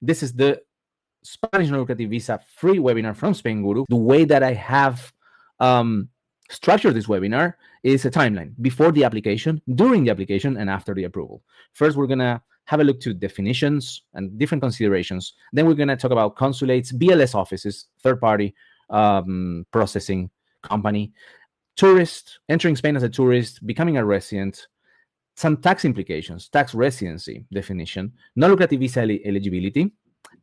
This is the Spanish non-lucrative visa free webinar from Spainguru. The way that I have structured this webinar is a timeline before the application, during the application, and after the approval. First, we're going to have a look to definitions and different considerations. Then we're going to talk about consulates, BLS offices, third-party processing company, tourist, entering Spain as a tourist, becoming a resident, some tax implications, tax residency definition, non-lucrative visa eligibility,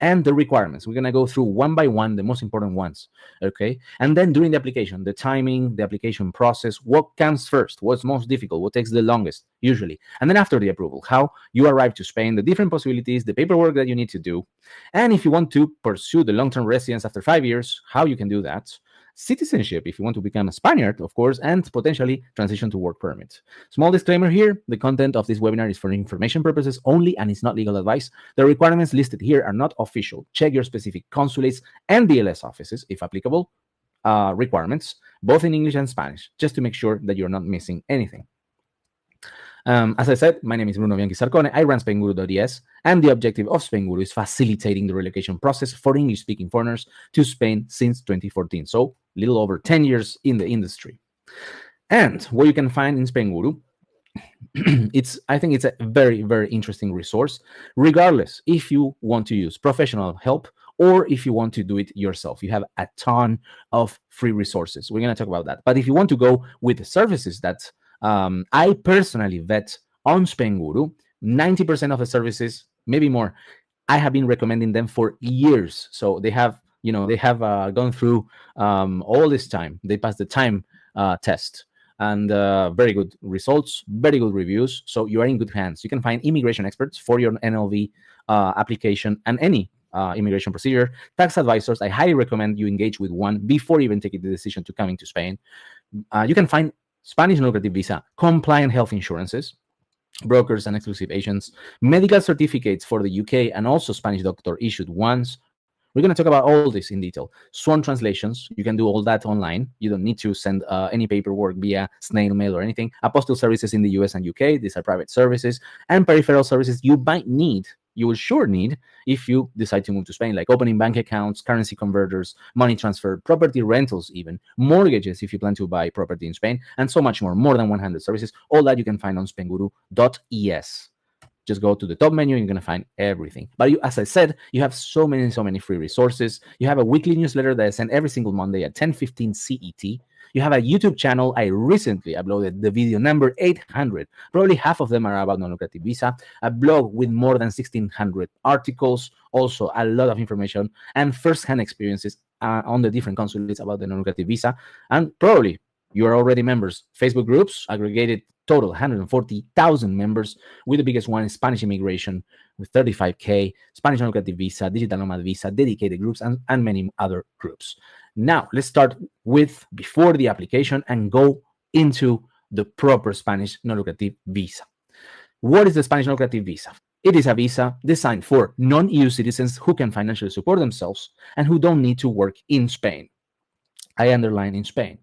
and the requirements. We're going to go through one by one, the most important ones, okay? And then during the application, the timing, the application process, what comes first, what's most difficult, what takes the longest, usually. And then after the approval, how you arrive to Spain, the different possibilities, the paperwork that you need to do. And if you want to pursue the long-term residence after 5 years, how you can do that. Citizenship, if you want to become a Spaniard, of course, and potentially transition to work permit. Small disclaimer here, the content of this webinar is for information purposes only and is not legal advice. The requirements listed here are not official. Check your specific consulates and BLS offices, if applicable, requirements, both in English and Spanish, just to make sure that you're not missing anything. As I said, my name is Bruno Bianchi Sarcone. I run Spainguru.es, and the objective of Spainguru is facilitating the relocation process for English-speaking foreigners to Spain since 2014. So, a little over 10 years in the industry. And what you can find in Spainguru, I think it's a very, very interesting resource, regardless if you want to use professional help or if you want to do it yourself. You have a ton of free resources. We're going to talk about that. But if you want to go with the services that I personally vet on Spainguru, 90% of the services, maybe more, I have been recommending them for years. So they have, gone through all this time. They passed the time test, and very good results, very good reviews. So you are in good hands. You can find immigration experts for your NLV application and any immigration procedure. Tax advisors, I highly recommend you engage with one before even taking the decision to coming to Spain. You can find Spanish non-lucrative visa, compliant health insurances, brokers and exclusive agents, medical certificates for the UK, and also Spanish doctor-issued ones. We're going to talk about all this in detail. Sworn translations, you can do all that online. You don't need to send any paperwork via snail mail or anything. Apostille services in the US and UK, these are private services. And peripheral services you will sure need if you decide to move to Spain, like opening bank accounts, currency converters, money transfer, property rentals even, mortgages if you plan to buy property in Spain, and so much more than 100 services. All that you can find on Spainguru.es. Just go to the top menu and you're going to find everything. But as I said, you have so many free resources. You have a weekly newsletter that I send every single Monday at 10:15 CET. You have a YouTube channel. I recently uploaded the video number 800. Probably half of them are about non-lucrative visa. A blog with more than 1,600 articles. Also, a lot of information and first-hand experiences on the different consulates about the non-lucrative visa. And probably you are already members. Facebook groups, aggregated total 140,000 members, with the biggest one is Spanish immigration with 35K, Spanish non-lucrative visa, digital nomad visa, dedicated groups, and many other groups. Now, let's start with before the application and go into the proper Spanish non-lucrative visa. What is the Spanish non-lucrative visa? It is a visa designed for non-EU citizens who can financially support themselves and who don't need to work in Spain. I underline in Spain.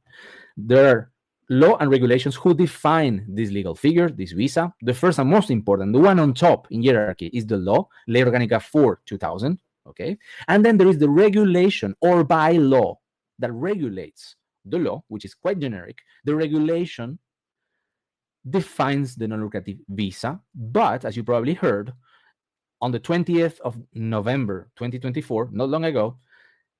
There are law and regulations who define this legal figure, this visa. The first and most important, the one on top in hierarchy, is the law, Ley Orgánica 4/2000, okay? And then there is the regulation or bylaw that regulates the law, which is quite generic. The regulation defines the non-lucrative visa, but as you probably heard, on the 20th of November 2024, not long ago,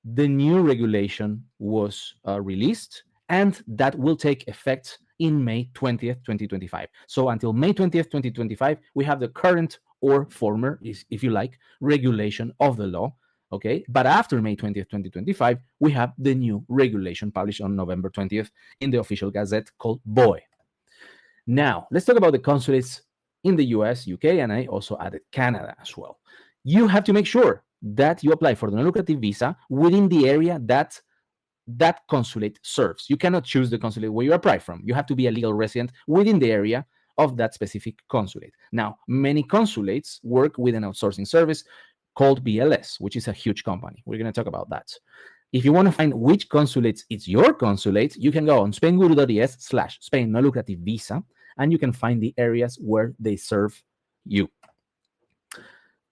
the new regulation was released, and that will take effect in May 20th, 2025. So until May 20th, 2025, we have the current or former, if you like, regulation of the law, okay? But after May 20th, 2025, we have the new regulation published on November 20th in the official gazette called BOE. Now, let's talk about the consulates in the US, UK, and I also added Canada as well. You have to make sure that you apply for the non-lucrative visa within the area that consulate serves. You cannot choose the consulate where you apply from. You have to be a legal resident within the area of that specific consulate. Now, many consulates work with an outsourcing service called BLS, which is a huge company. We're going to talk about that. If you want to find which consulates is your consulate, you can go on Spainguru.es/Spain non-lucrative visa, and you can find the areas where they serve you.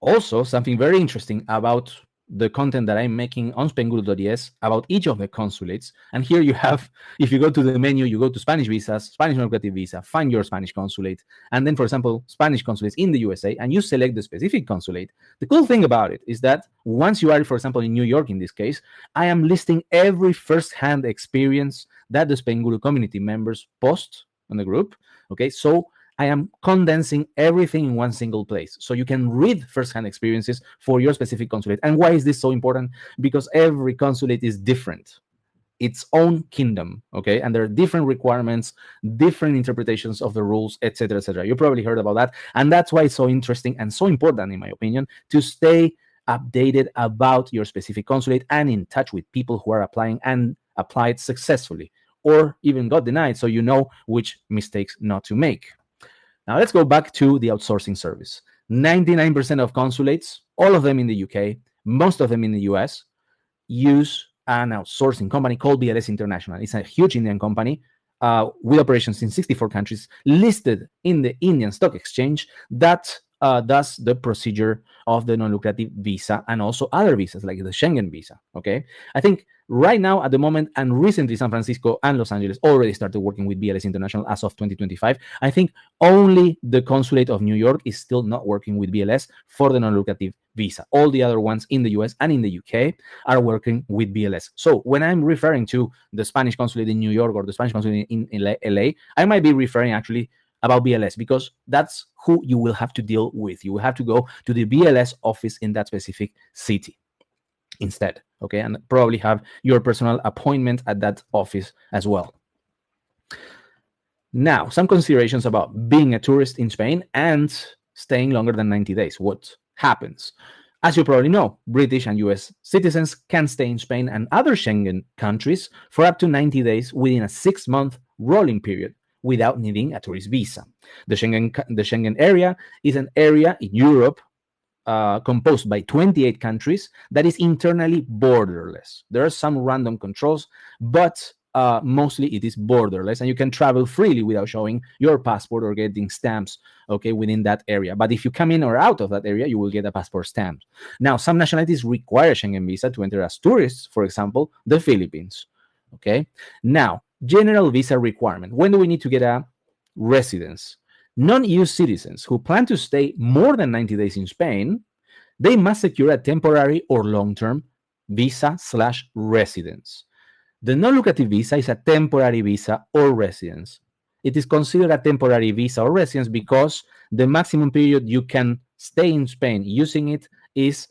Also, something very interesting about the content that I'm making on Spainguru.es about each of the consulates. And here you have, if you go to the menu, you go to Spanish visas, Spanish non-lucrative visa, find your Spanish consulate, and then, for example, Spanish consulates in the USA, and you select the specific consulate. The cool thing about it is that once you are, for example, in New York, in this case, I am listing every first-hand experience that the Spainguru community members post on the group. Okay, so I am condensing everything in one single place. So you can read firsthand experiences for your specific consulate. And why is this so important? Because every consulate is different, its own kingdom, okay? And there are different requirements, different interpretations of the rules, etc., etc. You probably heard about that. And that's why it's so interesting and so important, in my opinion, to stay updated about your specific consulate and in touch with people who are applying and applied successfully or even got denied, so you know which mistakes not to make. Now let's go back to the outsourcing service. 99% of consulates, all of them in the UK, most of them in the US, use an outsourcing company called BLS International. It's a huge Indian company with operations in 64 countries, listed in the Indian Stock Exchange, that does the procedure of the non-lucrative visa and also other visas like the Schengen visa. Okay, I think right now at the moment, and recently San Francisco and Los Angeles already started working with BLS International as of 2025. I think only the consulate of New York is still not working with BLS for the non-lucrative visa. All the other ones in the US and in the UK are working with BLS. So when I'm referring to the Spanish consulate in New York or the Spanish consulate in LA, I might be referring actually about BLS, because that's who you will have to deal with. You will have to go to the BLS office in that specific city instead, okay? And probably have your personal appointment at that office as well. Now, some considerations about being a tourist in Spain and staying longer than 90 days. What happens? As you probably know, British and US citizens can stay in Spain and other Schengen countries for up to 90 days within a 6-month rolling period, without needing a tourist visa. The Schengen area is an area in Europe composed by 28 countries that is internally borderless. There are some random controls, but mostly it is borderless, and you can travel freely without showing your passport or getting stamps, okay, within that area. But if you come in or out of that area, you will get a passport stamp. Now, some nationalities require Schengen visa to enter as tourists, for example, the Philippines, okay? Now, general visa requirement. When do we need to get a residence? Non-EU citizens who plan to stay more than 90 days in Spain, they must secure a temporary or long-term visa/residence. The non-lucrative visa is a temporary visa or residence. It is considered a temporary visa or residence because the maximum period you can stay in Spain using it is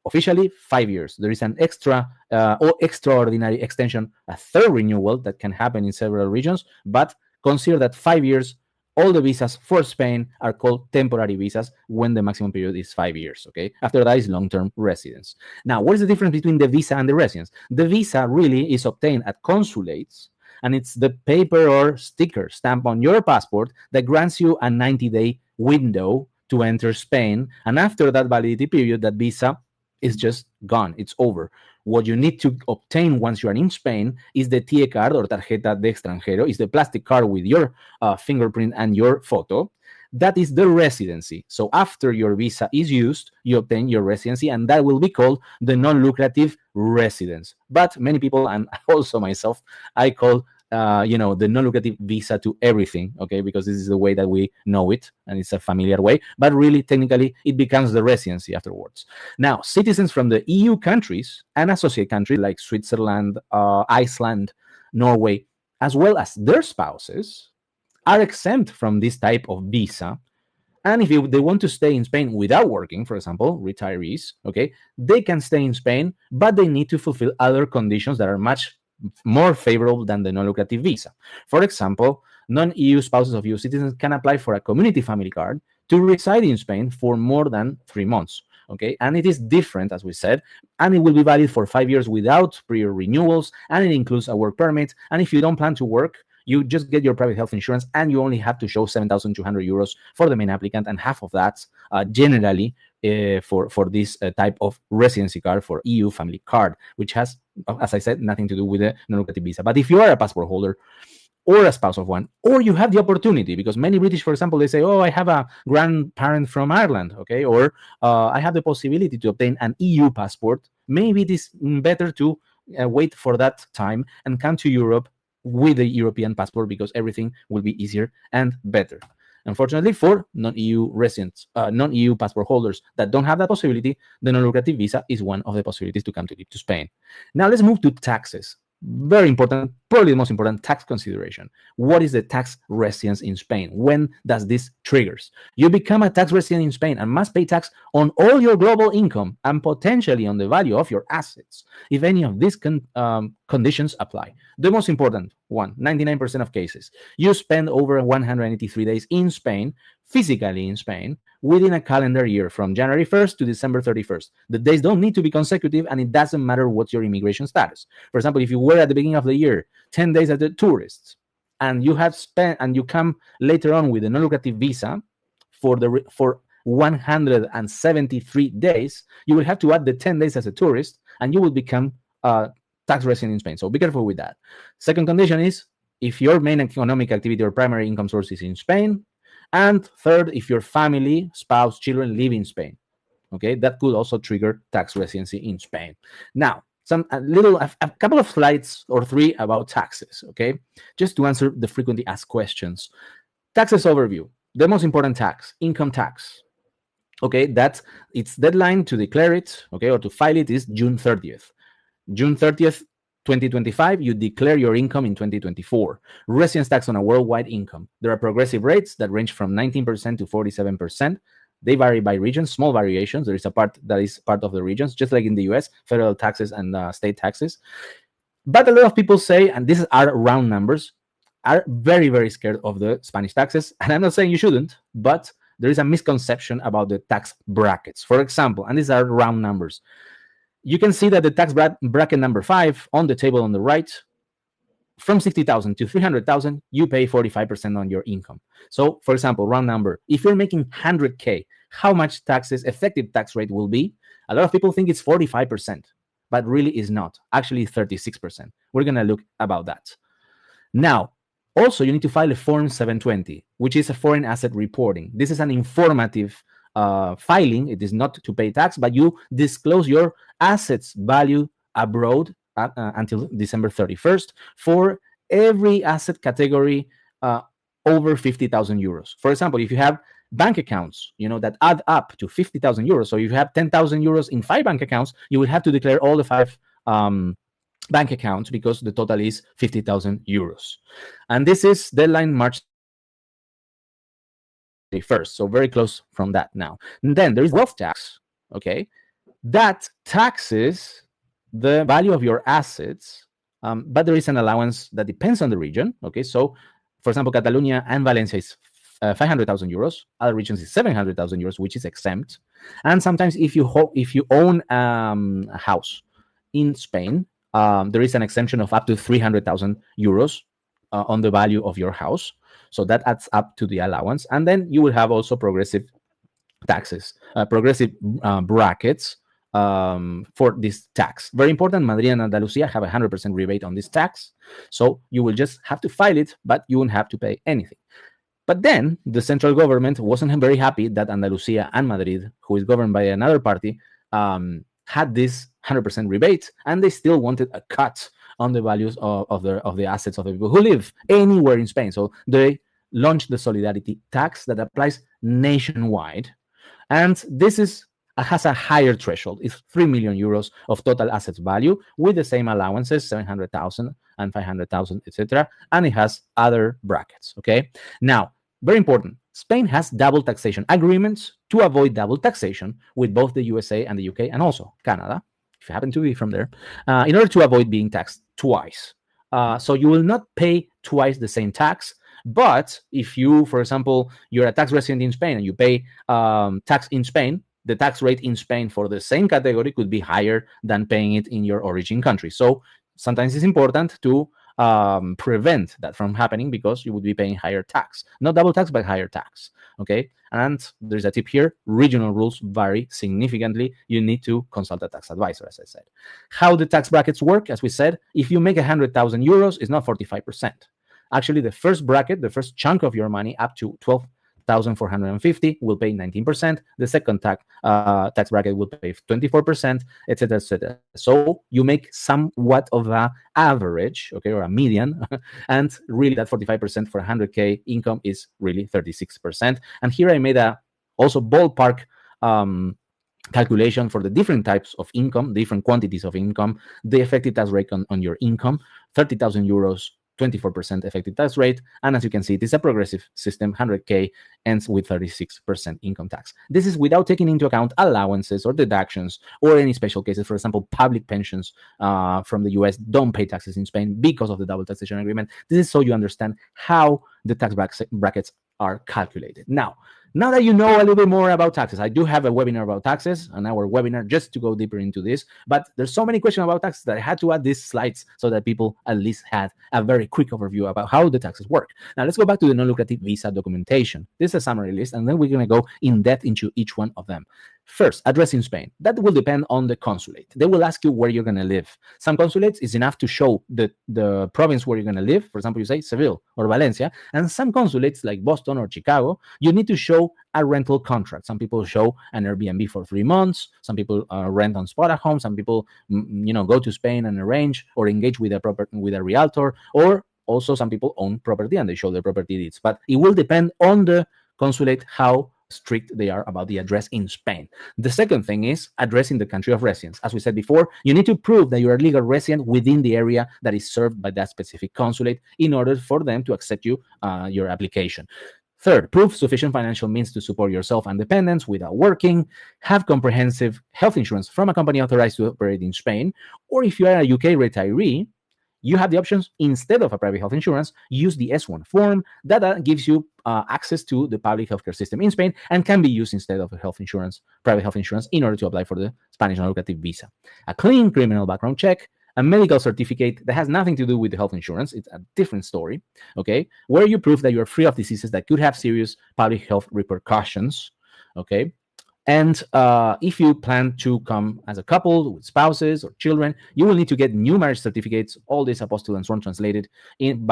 officially 5 years. There is an extra or extraordinary extension, a third renewal that can happen in several regions, but consider that 5 years, all the visas for Spain are called temporary visas when the maximum period is 5 years, okay? After that is long-term residence. Now, what is the difference between the visa and the residence? The visa really is obtained at consulates, and it's the paper or sticker stamp on your passport that grants you a 90-day window to enter Spain, and after that validity period, that visa is just gone. It's over. What you need to obtain once you are in Spain is the TIE card or tarjeta de extranjero, is the plastic card with your fingerprint and your photo. That is the residency. So after your visa is used, you obtain your residency, and that will be called the non-lucrative residence. But many people, and also myself, I call the non-lucrative visa to everything, okay, because this is the way that we know it, and it's a familiar way, but really, technically, it becomes the residency afterwards. Now, citizens from the EU countries and associate countries like Switzerland, Iceland, Norway, as well as their spouses, are exempt from this type of visa. And if they want to stay in Spain without working, for example, retirees, okay, they can stay in Spain, but they need to fulfill other conditions that are much more favorable than the non-lucrative visa. For example, non-EU spouses of EU citizens can apply for a community family card to reside in Spain for more than 3 months. Okay, and it is different, as we said, and it will be valid for 5 years without prior renewals, and it includes a work permit. And if you don't plan to work, you just get your private health insurance, and you only have to show 7,200 euros for the main applicant, and half of that generally for this type of residency card for EU family card, which has, as I said, nothing to do with the non-lucrative visa. But if you are a passport holder or a spouse of one, or you have the opportunity, because many British, for example, they say, oh, I have a grandparent from Ireland, okay, or I have the possibility to obtain an EU passport. Maybe it is better to wait for that time and come to Europe with a European passport, because everything will be easier and better. Unfortunately, for non-EU residents, non-EU passport holders that don't have that possibility, the non-lucrative visa is one of the possibilities to come to Spain. Now let's move to taxes. Very important, probably the most important tax consideration. What is the tax residence in Spain? When does this triggers? You become a tax resident in Spain and must pay tax on all your global income and potentially on the value of your assets, if any of these conditions apply. The most important one, 99% of cases, you spend over 183 days in Spain, physically in Spain, within a calendar year from January 1st to December 31st. The days don't need to be consecutive, and it doesn't matter what's your immigration status. For example, if you were at the beginning of the year 10 days as a tourist, and you have spent, and you come later on with a non-lucrative visa for 173 days, you will have to add the 10 days as a tourist, and you will become a tax resident in Spain. So be careful with that. Second condition is if your main economic activity or primary income source is in Spain. And third, if your family, spouse, children live in Spain, okay, that could also trigger tax residency in Spain. Now, a couple of slides or three about taxes, okay, just to answer the frequently asked questions. Taxes overview. The most important tax, income tax. Okay, that's its deadline to declare it, okay, or to file it is June 30th. June 30th, 2025, you declare your income in 2024. Residence tax on a worldwide income. There are progressive rates that range from 19% to 47%. They vary by region, small variations. There is a part that is part of the regions, just like in the US, federal taxes and state taxes. But a lot of people say, and these are round numbers, are very, very scared of the Spanish taxes. And I'm not saying you shouldn't, but there is a misconception about the tax brackets. For example, and these are round numbers, you can see that the tax bracket number 5 on the table on the right, from 60,000 to 300,000, you pay 45% on your income. So, for example, round number, if you're making 100K, how much taxes, effective tax rate will be? A lot of people think it's 45%, but really is not. Actually, 36%. We're going to look about that. Now, also, you need to file a Form 720, which is a foreign asset reporting. This is an informative filing. It is not to pay tax, but you disclose your assets value abroad until December 31st for every asset category over 50,000 euros. For example, if you have bank accounts, that add up to 50,000 euros, so if you have 10,000 euros in 5 bank accounts, you will have to declare all the 5 bank accounts, because the total is 50,000 euros. And this is deadline March 31st, so very close from that now. And then there is wealth tax, okay? That taxes the value of your assets, but there is an allowance that depends on the region, okay? So, for example, Catalonia and Valencia is 500,000 euros. Other regions is 700,000 euros, which is exempt. And sometimes if you own a house in Spain, there is an exemption of up to 300,000 euros on the value of your house. So that adds up to the allowance. And then you will have also progressive taxes, progressive brackets for this tax. Very important, Madrid and Andalusia have 100% rebate on this tax. So you will just have to file it, but you won't have to pay anything. But then the central government wasn't very happy that Andalusia and Madrid, who is governed by another party, had this 100% rebate, and they still wanted a cut on the values of the assets of the people who live anywhere in Spain. So they launched the solidarity tax that applies nationwide, and this has a higher threshold. It's 3 million euros of total assets value with the same allowances, 700,000 and 500,000, etc. And it has other brackets. Okay. Now, very important. Spain has double taxation agreements to avoid double taxation with both the USA and the UK, and also Canada, if you happen to be from there, in order to avoid being taxed twice. So you will not pay twice the same tax. But if you, for example, you're a tax resident in Spain and you pay tax in Spain, the tax rate in Spain for the same category could be higher than paying it in your origin country. So sometimes it's important to prevent that from happening, because you would be paying higher tax. Not double tax, but higher tax. Okay. And there's a tip here. Regional rules vary significantly. You need to consult a tax advisor, as I said. How the tax brackets work, as we said, if you make 100,000 euros, it's not 45%. Actually, the first bracket, the first chunk of your money up to 12,450 will pay 19%. The second tax bracket will pay 24%, etc., etc. So you make somewhat of a average, okay, or a median, and really that 45% for 100K income is really 36%. And here I made a also ballpark calculation for the different types of income, different quantities of income, the effective tax rate on your income, 30,000 euros, 24% effective tax rate. And as you can see, it is a progressive system. 100K ends with 36% income tax. This is without taking into account allowances or deductions or any special cases. For example, public pensions from the US don't pay taxes in Spain because of the double taxation agreement. This is so you understand how the tax brackets are calculated. Now that you know a little bit more about taxes, I do have a webinar about taxes, an hour webinar just to go deeper into this. But there's so many questions about taxes that I had to add these slides so that people at least had a very quick overview about how the taxes work. Now let's go back to the non-lucrative visa documentation. This is a summary list, and then we're going to go in depth into each one of them. First, address in Spain. That will depend on the consulate. They will ask you where you're going to live. Some consulates is enough to show the province where you're going to live. For example, you say Seville or Valencia. And some consulates like Boston or Chicago, you need to show a rental contract. Some people show an Airbnb for 3 months. Some people rent on spot at home. Some people, go to Spain and arrange or engage with a realtor. Or also some people own property and they show their property deeds. But it will depend on the consulate how strict they are about the address in Spain. The second thing is address in the country of residence. As we said before, you need to prove that you're a legal resident within the area that is served by that specific consulate in order for them to accept your application. Third, prove sufficient financial means to support yourself and dependents without working. Have comprehensive health insurance from a company authorized to operate in Spain. Or if you are a UK retiree, you have the options, instead of a private health insurance, use the S1 form that gives you access to the public healthcare system in Spain and can be used instead of a private health insurance, in order to apply for the Spanish non-lucrative visa. A clean criminal background check, a medical certificate that has nothing to do with the health insurance. It's a different story, okay, where you prove that you're free of diseases that could have serious public health repercussions, okay. And if you plan to come as a couple with spouses or children, you will need to get new marriage certificates, all this apostille and sworn translated in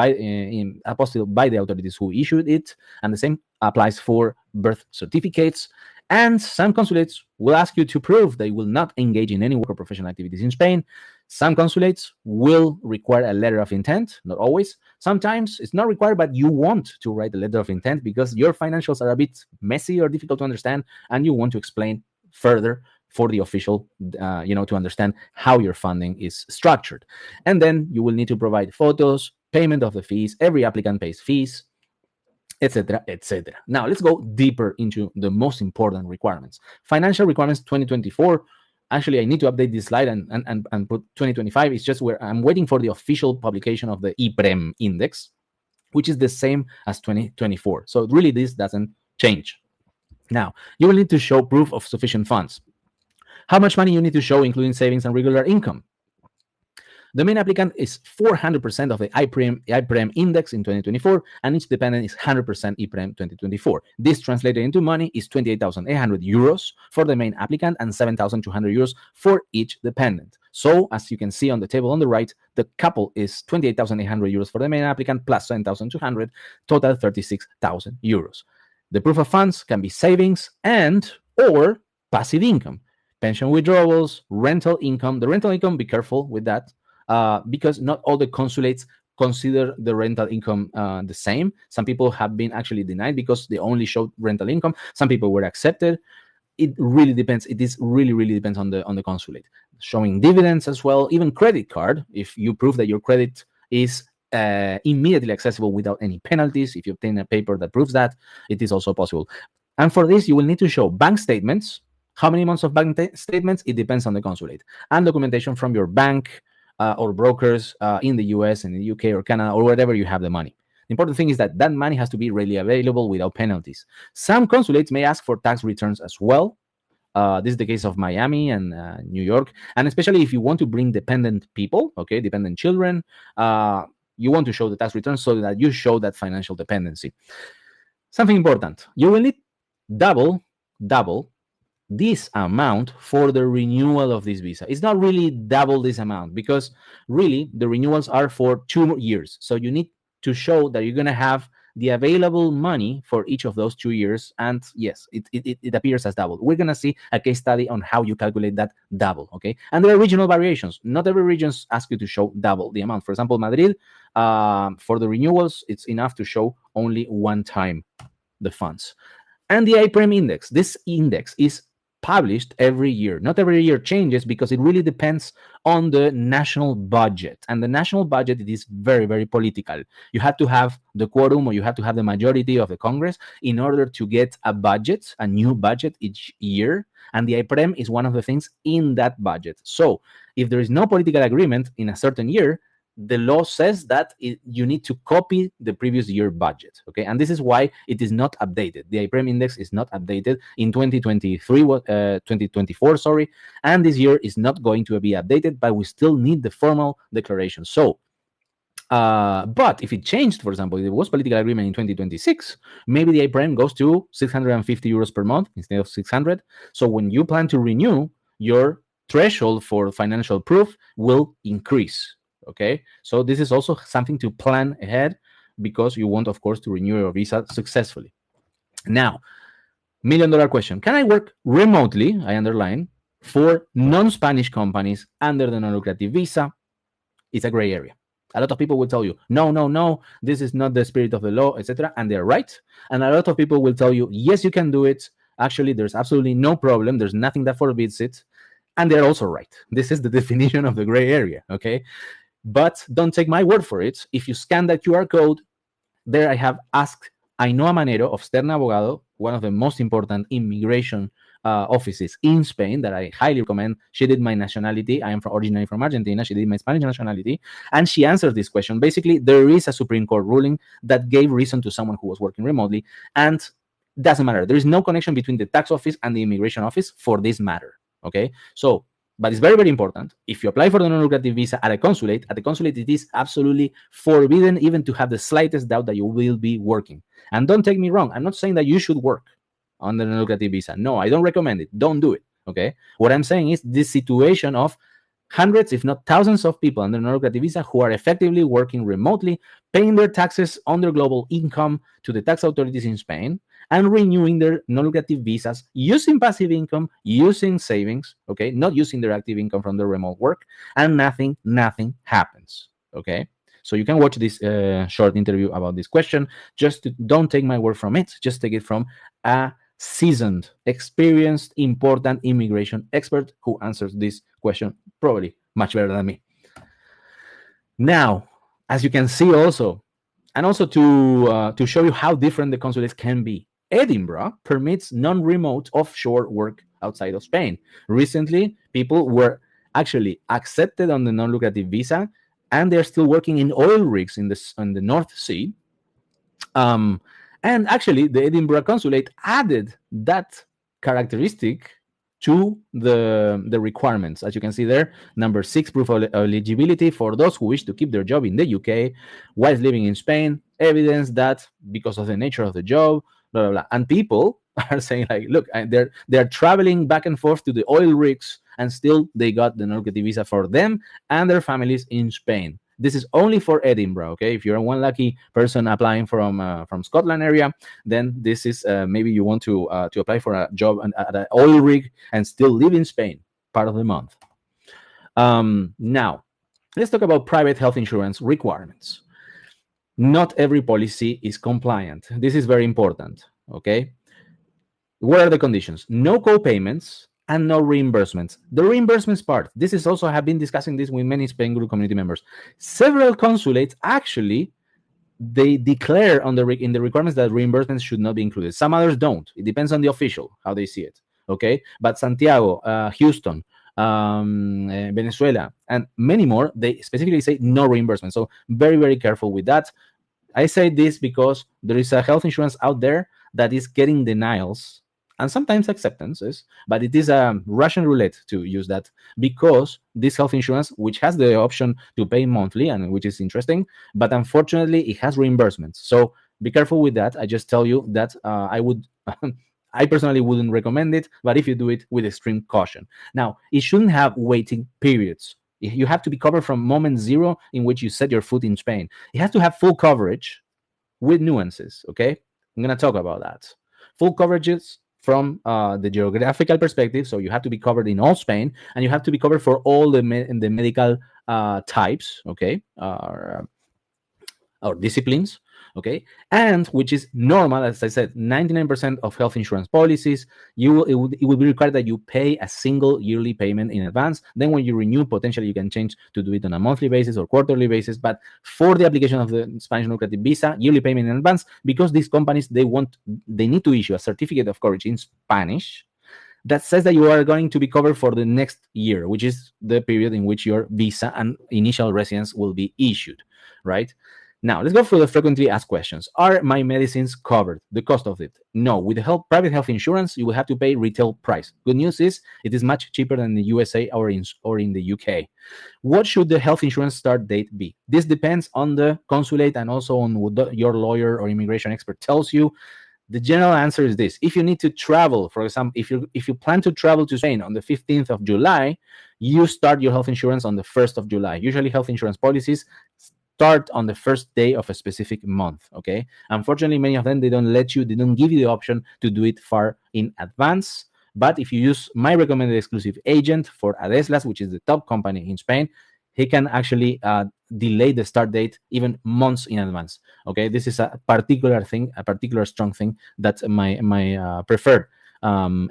apostille by the authorities who issued it. And the same applies for birth certificates. And some consulates will ask you to prove they will not engage in any work or professional activities in Spain. Some consulates will require a letter of intent, not always. Sometimes it's not required, but you want to write a letter of intent because your financials are a bit messy or difficult to understand, and you want to explain further for the official, to understand how your funding is structured. And then you will need to provide photos, payment of the fees. Every applicant pays fees, etc., etc. Now let's go deeper into the most important requirements. Financial requirements 2024. Actually, I need to update this slide and put 2025. It's just where I'm waiting for the official publication of the IPREM index, which is the same as 2024. So really, this doesn't change. Now, you will need to show proof of sufficient funds. How much money you need to show, including savings and regular income? The main applicant is 400% of the IPREM index in 2024, and each dependent is 100% IPREM 2024. This translated into money is 28,800 euros for the main applicant and 7,200 euros for each dependent. So, as you can see on the table on the right, the couple is 28,800 euros for the main applicant plus 7,200, total 36,000 euros. The proof of funds can be savings and or passive income, pension withdrawals, rental income. The rental income, be careful with that. Because not all the consulates consider the rental income the same. Some people have been actually denied because they only showed rental income. Some people were accepted. It really depends. It is really depends on the consulate. Showing dividends as well, even credit card. If you prove that your credit is immediately accessible without any penalties, if you obtain a paper that proves that, it is also possible. And for this, you will need to show bank statements. How many months of bank statements? It depends on the consulate. And documentation from your bank, or brokers in the US and in the UK or Canada or wherever you have the money. The important thing is that money has to be readily available without penalties. Some consulates may ask for tax returns as well. This is the case of Miami and New York. And especially if you want to bring dependent people, okay, dependent children, you want to show the tax returns so that you show that financial dependency. Something important, you will need double this amount for the renewal of this visa. It's not really double this amount because really the renewals are for 2 years. So you need to show that you're going to have the available money for each of those 2 years. And yes, it appears as double. We're going to see a case study on how you calculate that double. Okay. And there are regional variations. Not every region asks you to show double the amount. For example, Madrid, for the renewals, it's enough to show only one time the funds. And the IPREM index, this index is published every year. Not every year changes because it really depends on the national budget. And the national budget, it is very, very political. You have to have the quorum, or you have to have the majority of the Congress in order to get a budget, a new budget each year. And the IPREM is one of the things in that budget. So if there is no political agreement in a certain year, the law says that you need to copy the previous year budget. Okay, and this is why it is not updated. The IPREM index is not updated in 2024, sorry, and this year is not going to be updated, but we still need the formal declaration. So but if it changed, for example, if there was political agreement in 2026, maybe the IPREM goes to 650 euros per month instead of 600. So when you plan to renew, your threshold for financial proof will increase. Okay, so this is also something to plan ahead, because you want, of course, to renew your visa successfully. Now, $1 million question: can I work remotely, I underline, for non-Spanish companies under the non-lucrative visa? It's a gray area. A lot of people will tell you, no, this is not the spirit of the law, etc. And they're right. And a lot of people will tell you, yes, you can do it. Actually, there's absolutely no problem. There's nothing that forbids it. And they're also right. This is the definition of the gray area, okay? But don't take my word for it. If you scan that QR code, there I have asked Ainhoa Manero of Stern Abogado, one of the most important immigration offices in Spain that I highly recommend. She did my nationality. I am originally from Argentina. She did my Spanish nationality. And she answered this question. Basically, there is a Supreme Court ruling that gave reason to someone who was working remotely. And doesn't matter. There is no connection between the tax office and the immigration office for this matter. Okay? So, but it's very, very important. If you apply for the non-lucrative visa at the consulate, it is absolutely forbidden even to have the slightest doubt that you will be working. And don't take me wrong. I'm not saying that you should work on the non-lucrative visa. No, I don't recommend it. Don't do it. Okay. What I'm saying is this situation of hundreds, if not thousands of people under non-lucrative visa who are effectively working remotely, paying their taxes on their global income to the tax authorities in Spain, and renewing their non-lucrative visas using passive income, using savings, okay, not using their active income from their remote work, and nothing happens, okay? So you can watch this short interview about this question. Don't take my word from it. Just take it from a seasoned, experienced, important immigration expert who answers this question probably much better than me. Now, as you can see also, and also to show you how different the consulates can be, Edinburgh permits non-remote offshore work outside of Spain. Recently, people were actually accepted on the non-lucrative visa, and they're still working in oil rigs in the North Sea. And actually, the Edinburgh consulate added that characteristic to the requirements. As you can see there, number 6, proof of eligibility for those who wish to keep their job in the UK whilst living in Spain, evidence that because of the nature of the job, blah, blah, blah. And people are saying, like, look, they're traveling back and forth to the oil rigs, and still they got the non-lucrative visa for them and their families in Spain. This is only for Edinburgh, okay? If you're one lucky person applying from Scotland area, then this is maybe you want to apply for a job at an oil rig and still live in Spain part of the month. Now, let's talk about private health insurance requirements. Not every policy is compliant. This is very important, okay? What are the conditions? No co-payments and no reimbursements. The reimbursements part, this is also, I have been discussing this with many Spainguru community members. Several consulates actually, they declare in the requirements that reimbursements should not be included. Some others don't. It depends on the official, how they see it, okay? But Santiago, Houston, Venezuela, and many more, they specifically say no reimbursement. So very, very careful with that. I say this because there is a health insurance out there that is getting denials and sometimes acceptances, but it is a Russian roulette to use that, because this health insurance, which has the option to pay monthly, and which is interesting, but unfortunately it has reimbursements. So be careful with that. I just tell you that I personally wouldn't recommend it, but if you do it, with extreme caution. Now, it shouldn't have waiting periods. You have to be covered from moment zero in which you set your foot in Spain. It has to have full coverage with nuances. Okay, I'm gonna talk about that. Full coverages from the geographical perspective. So you have to be covered in all Spain, and you have to be covered for all the medical types. Okay, or disciplines. Okay, and which is normal, as I said, 99% of health insurance policies, it will be required that you pay a single yearly payment in advance. Then when you renew, potentially you can change to do it on a monthly basis or quarterly basis. But for the application of the Spanish non-lucrative visa, yearly payment in advance, because these companies, they need to issue a certificate of coverage in Spanish that says that you are going to be covered for the next year, which is the period in which your visa and initial residence will be issued, right? Now, let's go for the frequently asked questions. Are my medicines covered? The cost of it? No. With the private health insurance, you will have to pay retail price. Good news is it is much cheaper than the USA or in the UK. What should the health insurance start date be? This depends on the consulate and also on what your lawyer or immigration expert tells you. The general answer is this: if you need to travel, for example, if you plan to travel to Spain on the 15th of July, you start your health insurance on the 1st of July. Usually health insurance policies start on the first day of a specific month. Okay, unfortunately, many of them, they don't give you the option to do it far in advance. But if you use my recommended exclusive agent for Adeslas, which is the top company in Spain, he can actually delay the start date even months in advance. Okay, this is a particular thing, a particular strong thing that my preferred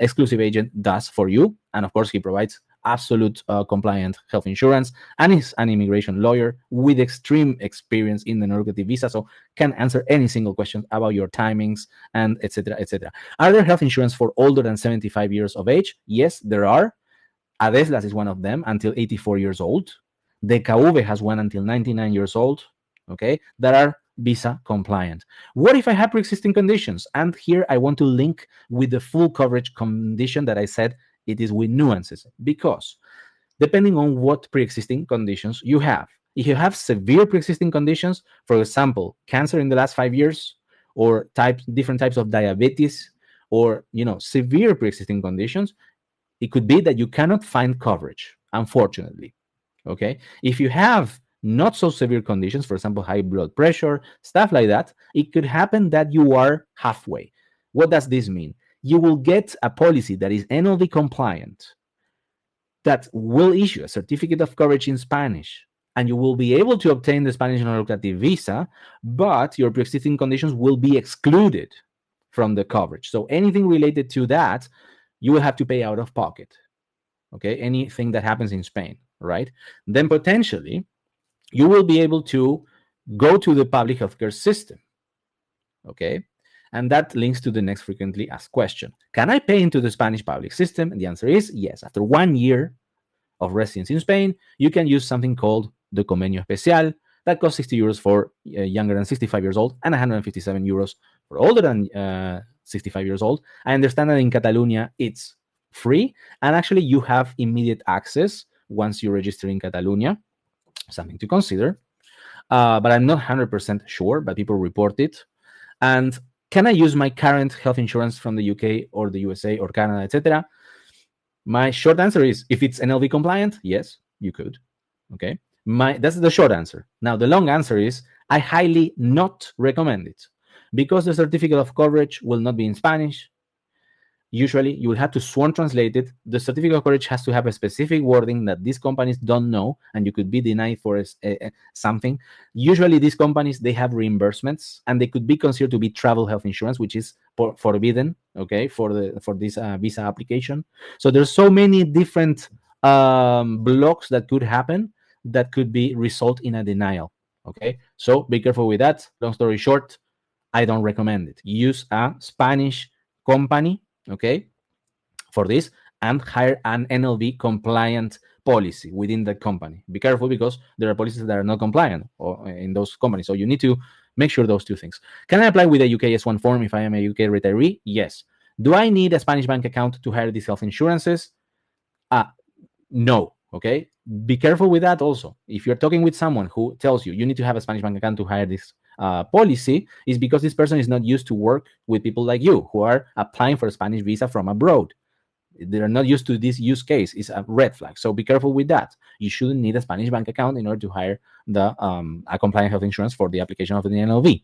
exclusive agent does for you. And of course, he provides absolute compliant health insurance, and is an immigration lawyer with extreme experience in the non-lucrative visa, so can answer any single question about your timings and etc. etc. Are there health insurance for older than 75 years of age? Yes, there are. Adeslas is one of them, until 84 years old. DKV has one until 99 years old, okay, that are visa compliant. What if I have pre-existing conditions? And here I want to link with the full coverage condition that I said it is with nuances, because depending on what pre-existing conditions you have, if you have severe pre-existing conditions, for example, cancer in the last 5 years, or different types of diabetes, or severe pre-existing conditions, it could be that you cannot find coverage, unfortunately. Okay, if you have not so severe conditions, for example, high blood pressure, stuff like that, it could happen that you are halfway. What does this mean? You will get a policy that is NLV compliant, that will issue a certificate of coverage in Spanish, and you will be able to obtain the Spanish non-lucrative visa, but your pre-existing conditions will be excluded from the coverage. So anything related to that, you will have to pay out of pocket. Okay, anything that happens in Spain, right? Then potentially you will be able to go to the public healthcare system. Okay, and that links to the next frequently asked question: can I pay into the Spanish public system? And the answer is yes. After 1 year of residence in Spain, you can use something called the Convenio Especial, that costs 60 euros for younger than 65 years old, and 157 euros for older than 65 years old. I understand that in Catalonia it's free, and actually you have immediate access once you register in Catalonia, something to consider. But I'm not 100% sure, but people report it. And can I use my current health insurance from the UK or the USA or Canada, etc.? My short answer is, if it's NLV compliant, yes, you could. Okay, that's the short answer. Now, the long answer is, I highly not recommend it, because the certificate of coverage will not be in Spanish. Usually, you will have to sworn translate it. The certificate of coverage has to have a specific wording that these companies don't know, and you could be denied for something. Usually, these companies, they have reimbursements, and they could be considered to be travel health insurance, which is forbidden, okay, for this visa application. So there's so many different blocks that could happen that could result in a denial. Okay, so be careful with that. Long story short, I don't recommend it. Use a Spanish company, okay, for this, and hire an NLV compliant policy within the company. Be careful, because there are policies that are not compliant in those companies. So you need to make sure those two things. Can I apply with a UK S1 form if I am a UK retiree? Yes. Do I need a Spanish bank account to hire these health insurances? No. Okay. Be careful with that also. If you're talking with someone who tells you need to have a Spanish bank account to hire this policy, is because this person is not used to work with people like you who are applying for a Spanish visa from abroad. They're not used to this use case. It's a red flag. So be careful with that. You shouldn't need a Spanish bank account in order to hire the a compliant health insurance for the application of the NLV.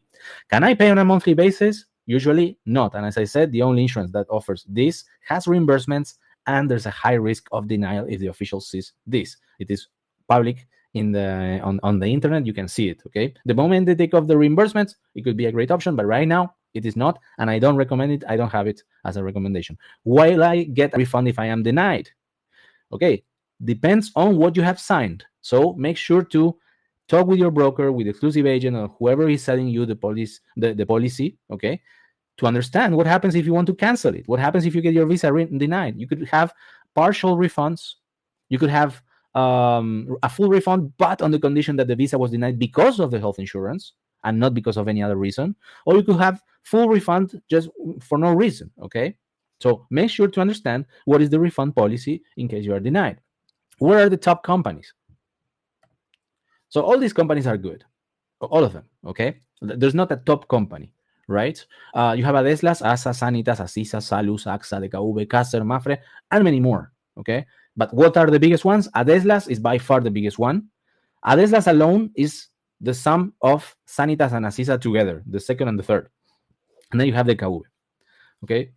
Can I pay on a monthly basis? Usually not. And as I said, the only insurance that offers this has reimbursements, and there's a high risk of denial if the official sees this. It is public in the on the internet. You can see it. Okay. The moment they take off the reimbursements, it could be a great option, but right now it is not, and I don't recommend it. I don't have it as a recommendation. Will I get a refund if I am denied? Okay, depends on what you have signed. So make sure to talk with your broker, with the exclusive agent, or whoever is selling you the policy, okay, to understand what happens if you want to cancel it. What happens if you get your visa denied? You could have partial refunds. You could have a full refund, but on the condition that the visa was denied because of the health insurance and not because of any other reason. Or you could have full refund just for no reason, okay? So make sure to understand what is the refund policy in case you are denied. Where are the top companies? So all these companies are good, all of them, okay? There's not a top company, right? You have Adeslas, ASA, Sanitas, Asisa, Salus, AXA, DKV, Caser, Mafre, and many more, okay? But what are the biggest ones? Adeslas is by far the biggest one. Adeslas alone is the sum of Sanitas and Asisa together, the second and the third. And then you have the DKV, okay?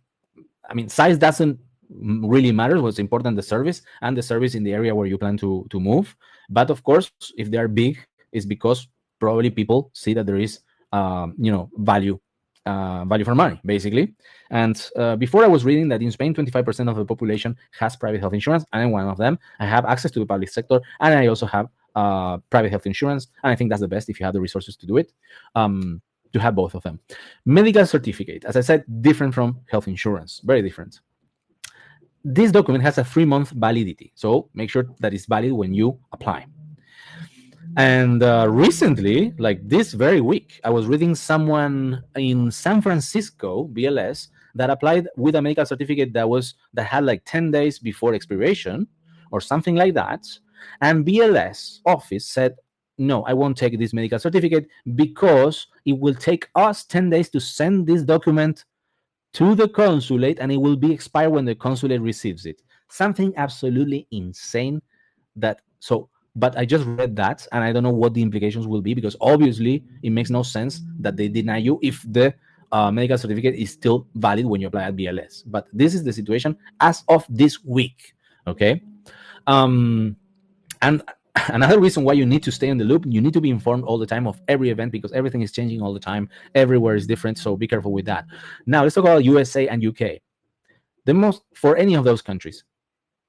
I mean, size doesn't really matter. What's important, the service, and the service in the area where you plan to move. But of course, if they are big, it's because probably people see that there is, value for money, basically. And before I was reading that in Spain, 25% of the population has private health insurance, and I'm one of them. I have access to the public sector, and I also have private health insurance, and I think that's the best if you have the resources to do it. To have both of them. Medical certificate, as I said, different from health insurance, very different. This document has a 3-month validity, so make sure that it's valid when you apply. And recently, like this very week, I was reading someone in San Francisco, BLS, that applied with a medical certificate that had like 10 days before expiration or something like that. And BLS office said, no, I won't take this medical certificate because it will take us 10 days to send this document to the consulate, and it will be expired when the consulate receives it. Something absolutely insane. But I just read that, and I don't know what the implications will be, because obviously it makes no sense that they deny you if the medical certificate is still valid when you apply at BLS. But this is the situation as of this week, okay? And another reason why you need to stay in the loop, you need to be informed all the time of every event, because everything is changing all the time. Everywhere is different, so be careful with that. Now, let's talk about USA and UK. For any of those countries,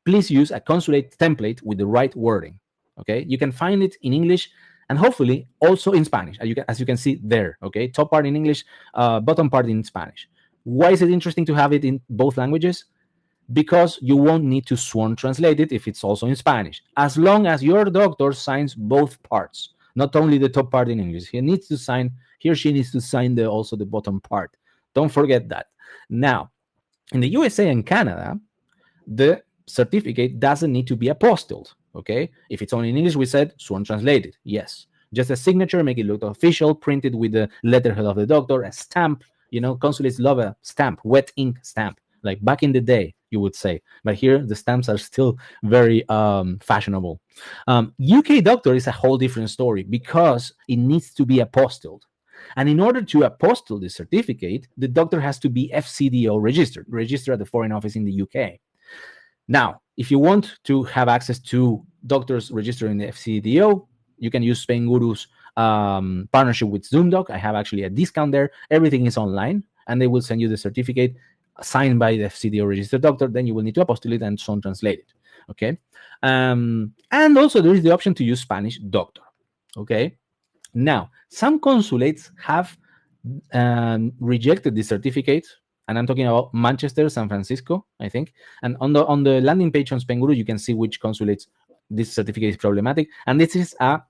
please use a consulate template with the right wording, okay? You can find it in English and hopefully also in Spanish, as you can see there, okay? Top part in English, bottom part in Spanish. Why is it interesting to have it in both languages? Because you won't need to sworn translate it if it's also in Spanish, as long as your doctor signs both parts, not only the top part in English. He or she needs to sign also the bottom part. Don't forget that. Now, in the USA and Canada, the certificate doesn't need to be apostilled, okay? If it's only in English, we said sworn translated, yes. Just a signature, make it look official, printed with the letterhead of the doctor, a stamp. Consulates love a stamp, wet ink stamp, like back in the day, you would say. But here, the stamps are still very fashionable. UK doctor is a whole different story because it needs to be apostilled. And in order to apostille the certificate, the doctor has to be FCDO registered at the Foreign Office in the UK. Now, if you want to have access to doctors registered in the FCDO, you can use Spainguru's partnership with ZoomDoc. I have actually a discount there. Everything is online, and they will send you the certificate signed by the FCDO registered doctor. Then you will need to apostille it and so translate it. Okay. And also there is the option to use Spanish doctor. Okay. Now, some consulates have rejected this certificate, and I'm talking about Manchester, San Francisco, I think. And on the landing page on Spainguru, you can see which consulates this certificate is problematic. And this is a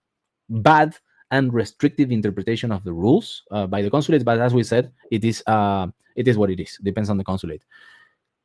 bad and restrictive interpretation of the rules by the consulates. But as we said, it is what it is. Depends on the consulate.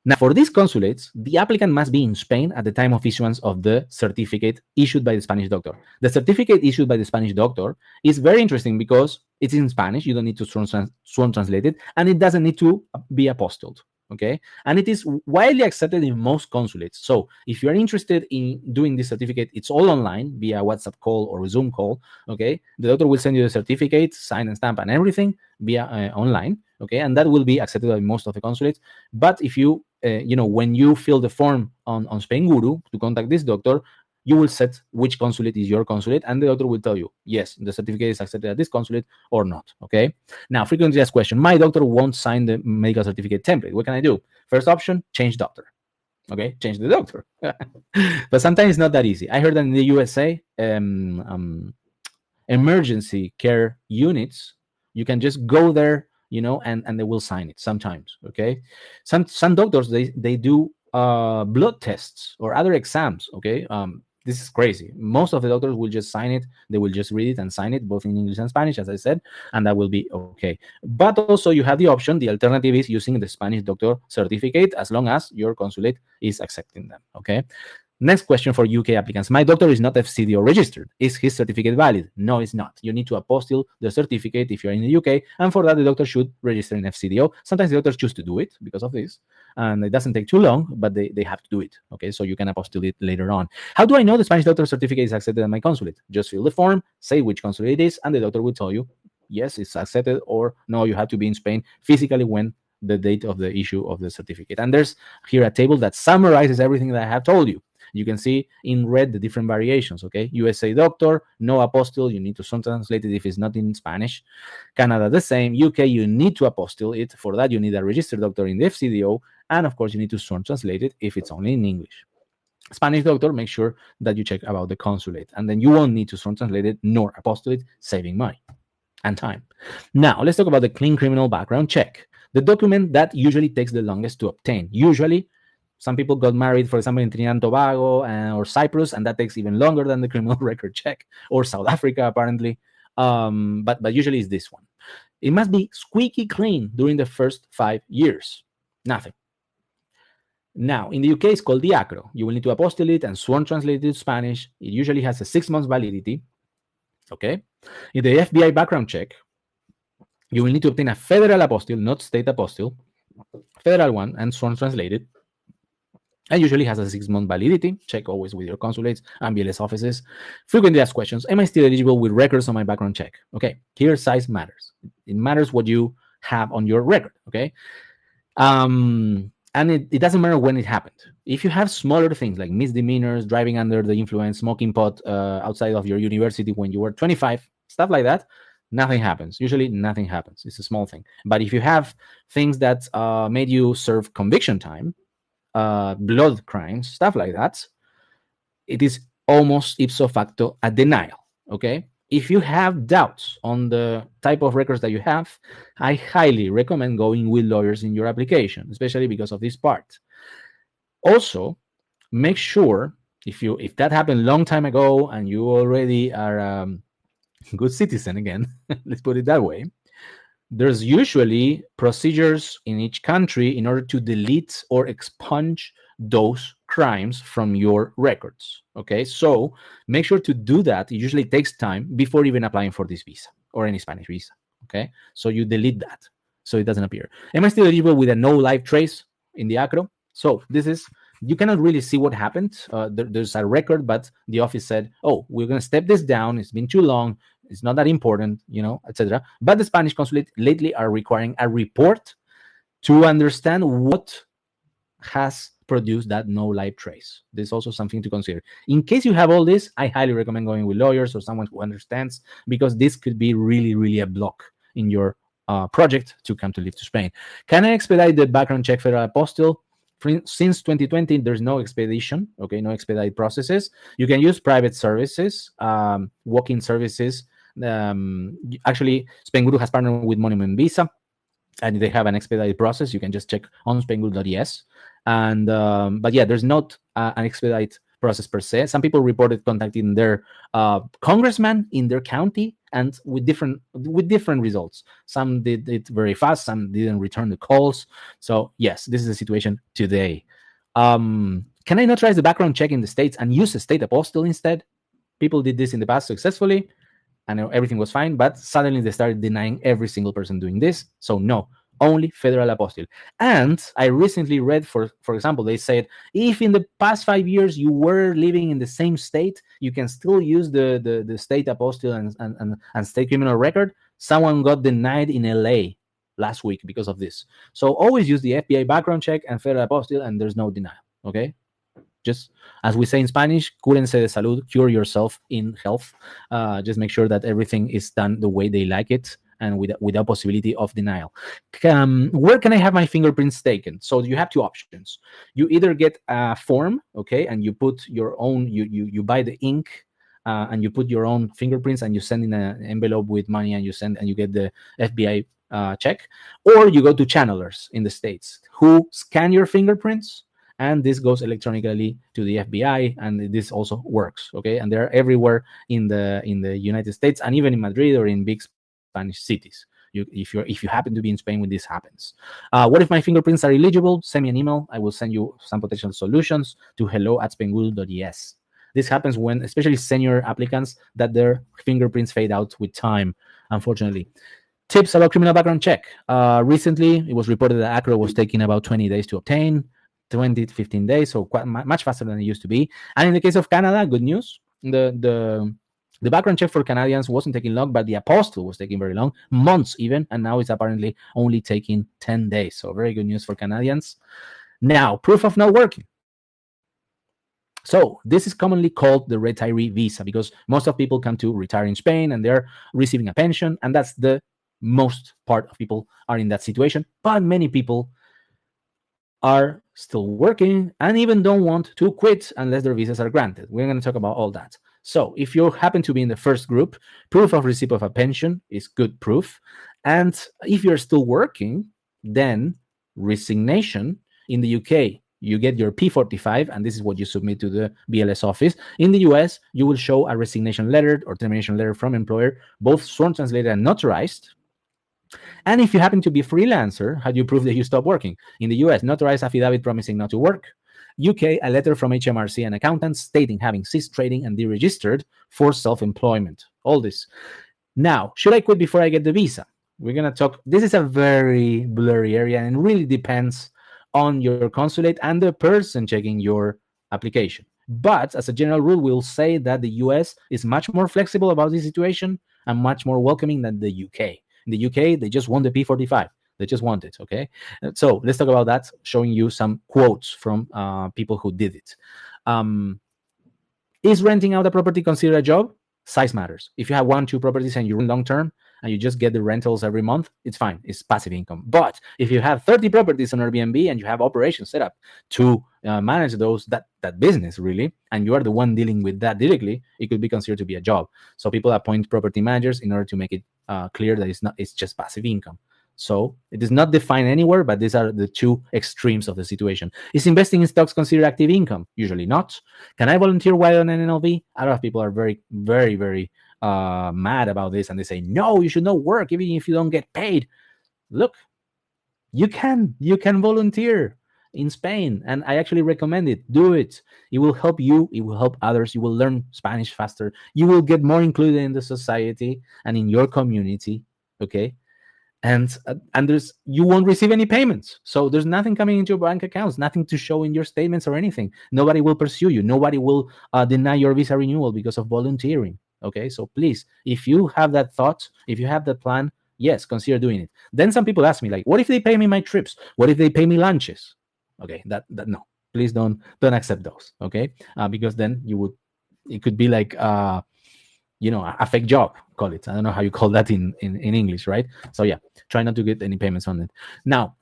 Now, for these consulates, the applicant must be in Spain at the time of issuance of the certificate issued by the Spanish doctor. The certificate issued by the Spanish doctor is very interesting because it's in Spanish. You don't need to sworn translate it, and it doesn't need to be apostilled. Okay, and it is widely accepted in most consulates. So if you are interested in doing this certificate, it's all online via WhatsApp call or Zoom call. Okay, the doctor will send you the certificate, sign and stamp and everything via online. Okay, and that will be accepted by most of the consulates. But if you when you fill the form on Spainguru to contact this doctor, you will set which consulate is your consulate, and the doctor will tell you, yes, the certificate is accepted at this consulate or not. Okay. Now, frequently asked question: my doctor won't sign the medical certificate template. What can I do? First option: change doctor. Okay, change the doctor. But sometimes it's not that easy. I heard that in the USA, emergency care units, you can just go there, and they will sign it sometimes. Okay, some doctors they do blood tests or other exams. Okay, this is crazy. Most of the doctors will just sign it. They will just read it and sign it, both in English and Spanish, as I said, and that will be okay. But also you have the option. The alternative is using the Spanish doctor certificate, as long as your consulate is accepting them. Okay. Next question for UK applicants. My doctor is not FCDO registered. Is his certificate valid? No, it's not. You need to apostille the certificate if you're in the UK, and for that, the doctor should register in FCDO. Sometimes the doctors choose to do it because of this, and it doesn't take too long, but they have to do it. Okay, so you can apostille it later on. How do I know the Spanish doctor certificate is accepted at my consulate? Just fill the form, say which consulate it is, and the doctor will tell you, yes, it's accepted, or no, you have to be in Spain physically when the date of the issue of the certificate. And there's here a table that summarizes everything that I have told you. You can see in red the different variations. Okay, USA doctor, no apostille, you need to translate it if it's not in Spanish. Canada the same. UK, you need to apostille it. For that, you need a registered doctor in the FCDO, and of course you need to translate it if it's only in English. Spanish doctor, make sure that you check about the consulate, and then you won't need to translate it nor apostille it, saving money and time. Now let's talk about the clean criminal background check, the document that usually takes the longest to obtain. Usually some people got married, for example, in Trinidad and Tobago or Cyprus, and that takes even longer than the criminal record check, or South Africa, apparently. But usually it's this one. It must be squeaky clean during the first 5 years. Nothing. Now, in the UK, it's called the ACRO. You will need to apostille it and sworn translate it to Spanish. It usually has a 6 months validity. Okay. In the FBI background check, you will need to obtain a federal apostille, not state apostille, federal one, and sworn translated. And usually has a 6 month validity. Check always with your consulates and BLS offices. Frequently asked questions: am I still eligible with records on my background check? Okay, here size matters. It matters what you have on your record. Okay, and it doesn't matter when it happened. If you have smaller things like misdemeanors, driving under the influence, smoking pot outside of your university when you were 25, stuff like that, nothing happens. Usually nothing happens. It's a small thing. But if you have things that made you serve conviction time, blood crimes, stuff like that, it is almost ipso facto a denial. Okay, if you have doubts on the type of records that you have, I highly recommend going with lawyers in your application, especially because of this part. Also, make sure if that happened a long time ago and you already are a good citizen, again, let's put it that way, there's usually procedures in each country in order to delete or expunge those crimes from your records. Okay, so make sure to do that. It usually takes time before even applying for this visa or any Spanish visa. Okay, so you delete that so it doesn't appear. Am I still eligible with a no live trace in the ACRO? So this is, you cannot really see what happened. There's a record, but the office said, oh, we're going to step this down. It's been too long. It's not that important, etc. But the Spanish consulate lately are requiring a report to understand what has produced that no live trace. There's also something to consider. In case you have all this, I highly recommend going with lawyers or someone who understands, because this could be really, really a block in your project to come to live to Spain. Can I expedite the background check federal apostille? Since 2020, there's no expedition, okay, no expedite processes. You can use private services, walk-in services. Actually, Spainguru has partnered with Monument Visa, and they have an expedited process. You can just check on spainguru.es. And but yeah, there's not an expedite process per se. Some people reported contacting their congressman in their county, and with different results. Some did it very fast, some didn't return the calls. So yes, this is the situation today. Can I notarize the background check in the States and use a state apostille instead? People did this in the past successfully, and everything was fine, but suddenly they started denying every single person doing this. So no, only federal apostille. And I recently read, for example, they said if in the past 5 years you were living in the same state, you can still use the state apostille and state criminal record. Someone got denied in LA last week because of this. So always use the FBI background check and federal apostille, and there's no denial. Okay. Just as we say in Spanish, cúrense de salud, cure yourself in health. Just make sure that everything is done the way they like it and without possibility of denial. Where can I have my fingerprints taken? So you have two options. You either get a form, okay, and you put your own, you buy the ink, and you put your own fingerprints and you send in an envelope with money and you send and you get the FBI check, or you go to channelers in the States who scan your fingerprints, and this goes electronically to the FBI, and this also works. Okay, and they're everywhere in the United States, and even in Madrid or in big Spanish cities. If you happen to be in Spain when this happens. What if my fingerprints are illegible? Send me an email. I will send you some potential solutions to hello@spainguru.es. This happens when, especially senior applicants, that their fingerprints fade out with time, unfortunately. Tips about criminal background check. Recently, it was reported that ACRO was taking about 20 days to obtain. 20 to 15 days, so quite much faster than it used to be. And in the case of Canada, good news. The background check for Canadians wasn't taking long, but the apostille was taking very long, months even, and now it's apparently only taking 10 days. So very good news for Canadians. Now, proof of not working. So this is commonly called the retiree visa because most of people come to retire in Spain and they're receiving a pension, and that's the most part of people are in that situation. But many people are still working and even don't want to quit unless their visas are granted. We're going to talk about all that. So if you happen to be in the first group, proof of receipt of a pension is good proof. And if you're still working, then resignation. In the UK, you get your P45, and this is what you submit to the BLS office. In the US, you will show a resignation letter or termination letter from employer, both sworn, translated, and notarized. And if you happen to be a freelancer, how do you prove that you stop working? In the US, notarized affidavit promising not to work. UK, a letter from HMRC and accountants stating having ceased trading and deregistered for self-employment. All this. Now, should I quit before I get the visa? We're going to talk. This is a very blurry area and it really depends on your consulate and the person checking your application. But as a general rule, we'll say that the US is much more flexible about this situation and much more welcoming than the UK. In the UK, they just want the P45. They just want it, okay? So let's talk about that, showing you some quotes from people who did it. Is renting out a property considered a job? Size matters. If you have 1-2 properties and you rent long-term and you just get the rentals every month, it's fine. It's passive income. But if you have 30 properties on Airbnb and you have operations set up to manage that business, really, and you are the one dealing with that directly, it could be considered to be a job. So people appoint property managers in order to make it clear that it's just passive income. So it is not defined anywhere, but these are the two extremes of the situation. Is investing in stocks considered active income? Usually not. Can I volunteer while on an NLV? A lot of people are very, very, very mad about this, and they say, no, you should not work even if you don't get paid. Look, you can volunteer in Spain, and I actually recommend it. Do it. It will help you. It will help others. You will learn Spanish faster. You will get more included in the society and in your community. Okay. And you won't receive any payments. So there's nothing coming into your bank accounts, nothing to show in your statements or anything. Nobody will pursue you. Nobody will deny your visa renewal because of volunteering. Okay, so please, if you have that thought, if you have that plan, yes, consider doing it. Then some people ask me, like, what if they pay me my trips? What if they pay me lunches? Okay, that no, please don't accept those. Okay, because then it could be like a fake job, call it. I don't know how you call that in English, right? So yeah, try not to get any payments on it. Now,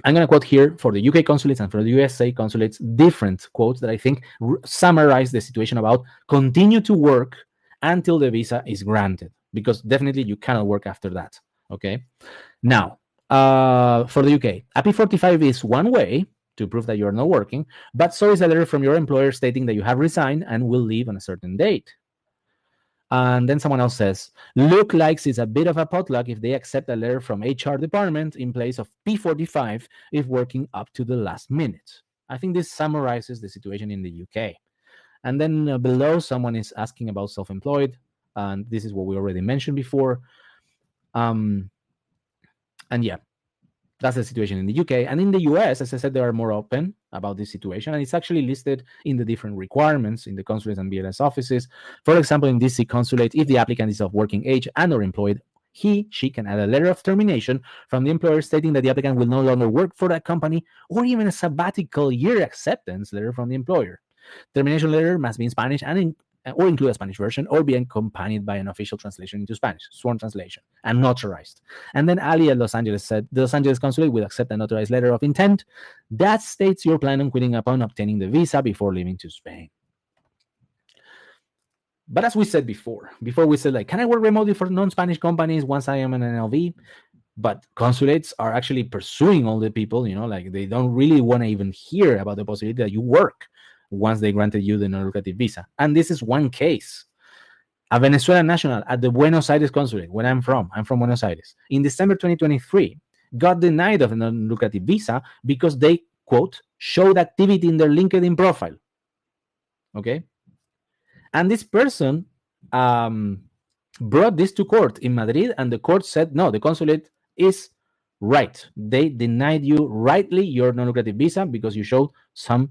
I'm going to quote here for the UK consulates and for the USA consulates different quotes that I think summarize the situation about continue to work until the visa is granted, because definitely you cannot work after that. Okay. Now, for the UK, a P45 is one way to prove that you're not working, but so is a letter from your employer stating that you have resigned and will leave on a certain date. And then someone else says, look likes it's a bit of a potluck if they accept a letter from HR department in place of P45 if working up to the last minute. I think this summarizes the situation in the UK. And then below, someone is asking about self-employed. And this is what we already mentioned before. And yeah, That's the situation in the UK. And in the US, as I said, they are more open about this situation. And it's actually listed in the different requirements in the consulates and BLS offices. For example, in DC consulate, if the applicant is of working age and or employed, she can add a letter of termination from the employer stating that the applicant will no longer work for that company, or even a sabbatical year acceptance letter from the employer. Termination letter must be in Spanish or include a Spanish version, or be accompanied by an official translation into Spanish, sworn translation, and notarized. And then Ali at Los Angeles said, the Los Angeles consulate will accept a notarized letter of intent that states your plan on quitting upon obtaining the visa before leaving to Spain. But as we said before we said, like, can I work remotely for non-Spanish companies once I am an NLV? But consulates are actually pursuing all the people, like they don't really want to even hear about the possibility that you work once they granted you the non-lucrative visa. And this is one case. A Venezuelan national at the Buenos Aires consulate, where I'm from Buenos Aires, in December 2023, got denied of a non-lucrative visa because they, quote, showed activity in their LinkedIn profile. Okay? And this person brought this to court in Madrid, and the court said, no, the consulate is right. They denied you rightly your non-lucrative visa because you showed some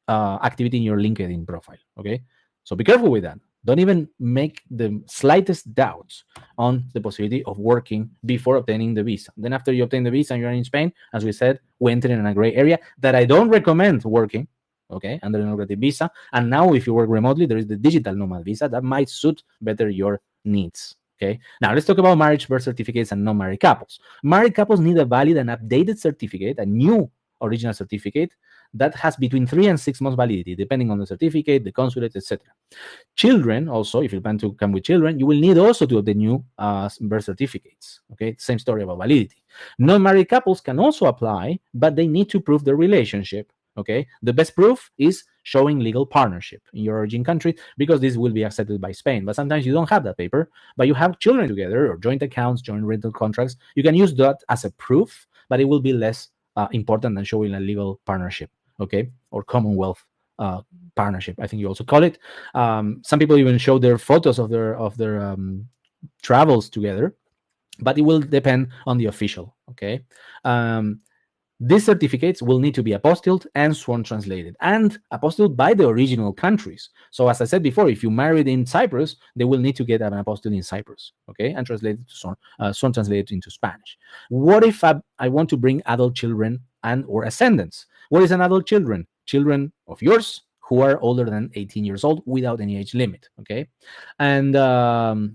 activity in your LinkedIn profile. Okay, so be careful with that. Don't even make the slightest doubts on the possibility of working before obtaining the visa. Then after you obtain the visa and you're in Spain, as we said, we enter in a gray area that I don't recommend working, okay, under the non-lucrative visa. And now if you work remotely, there is the digital nomad visa that might suit better your needs. Okay. Now let's talk about marriage birth certificates and non-married couples. Married couples need a valid and updated certificate, a new original certificate that has between 3 and 6 months validity, depending on the certificate, the consulate, etc. Children, also, if you plan to come with children, you will need also to obtain new birth certificates. Okay, same story about validity. Non-married couples can also apply, but they need to prove their relationship. Okay, the best proof is showing legal partnership in your origin country, because this will be accepted by Spain. But sometimes you don't have that paper, but you have children together or joint accounts, joint rental contracts. You can use that as a proof, but it will be less important than showing a legal partnership. Okay, or Commonwealth partnership, I think you also call it. Some people even show their photos of their travels together, but it will depend on the official. Okay. These certificates will need to be apostilled and sworn translated, and apostilled by the original countries. So as I said before, if you married in Cyprus, they will need to get an apostille in Cyprus, okay, and translated to sworn translated into Spanish. What if I want to bring adult children and or ascendants? What is an adult children? Children of yours who are older than 18 years old without any age limit, okay? And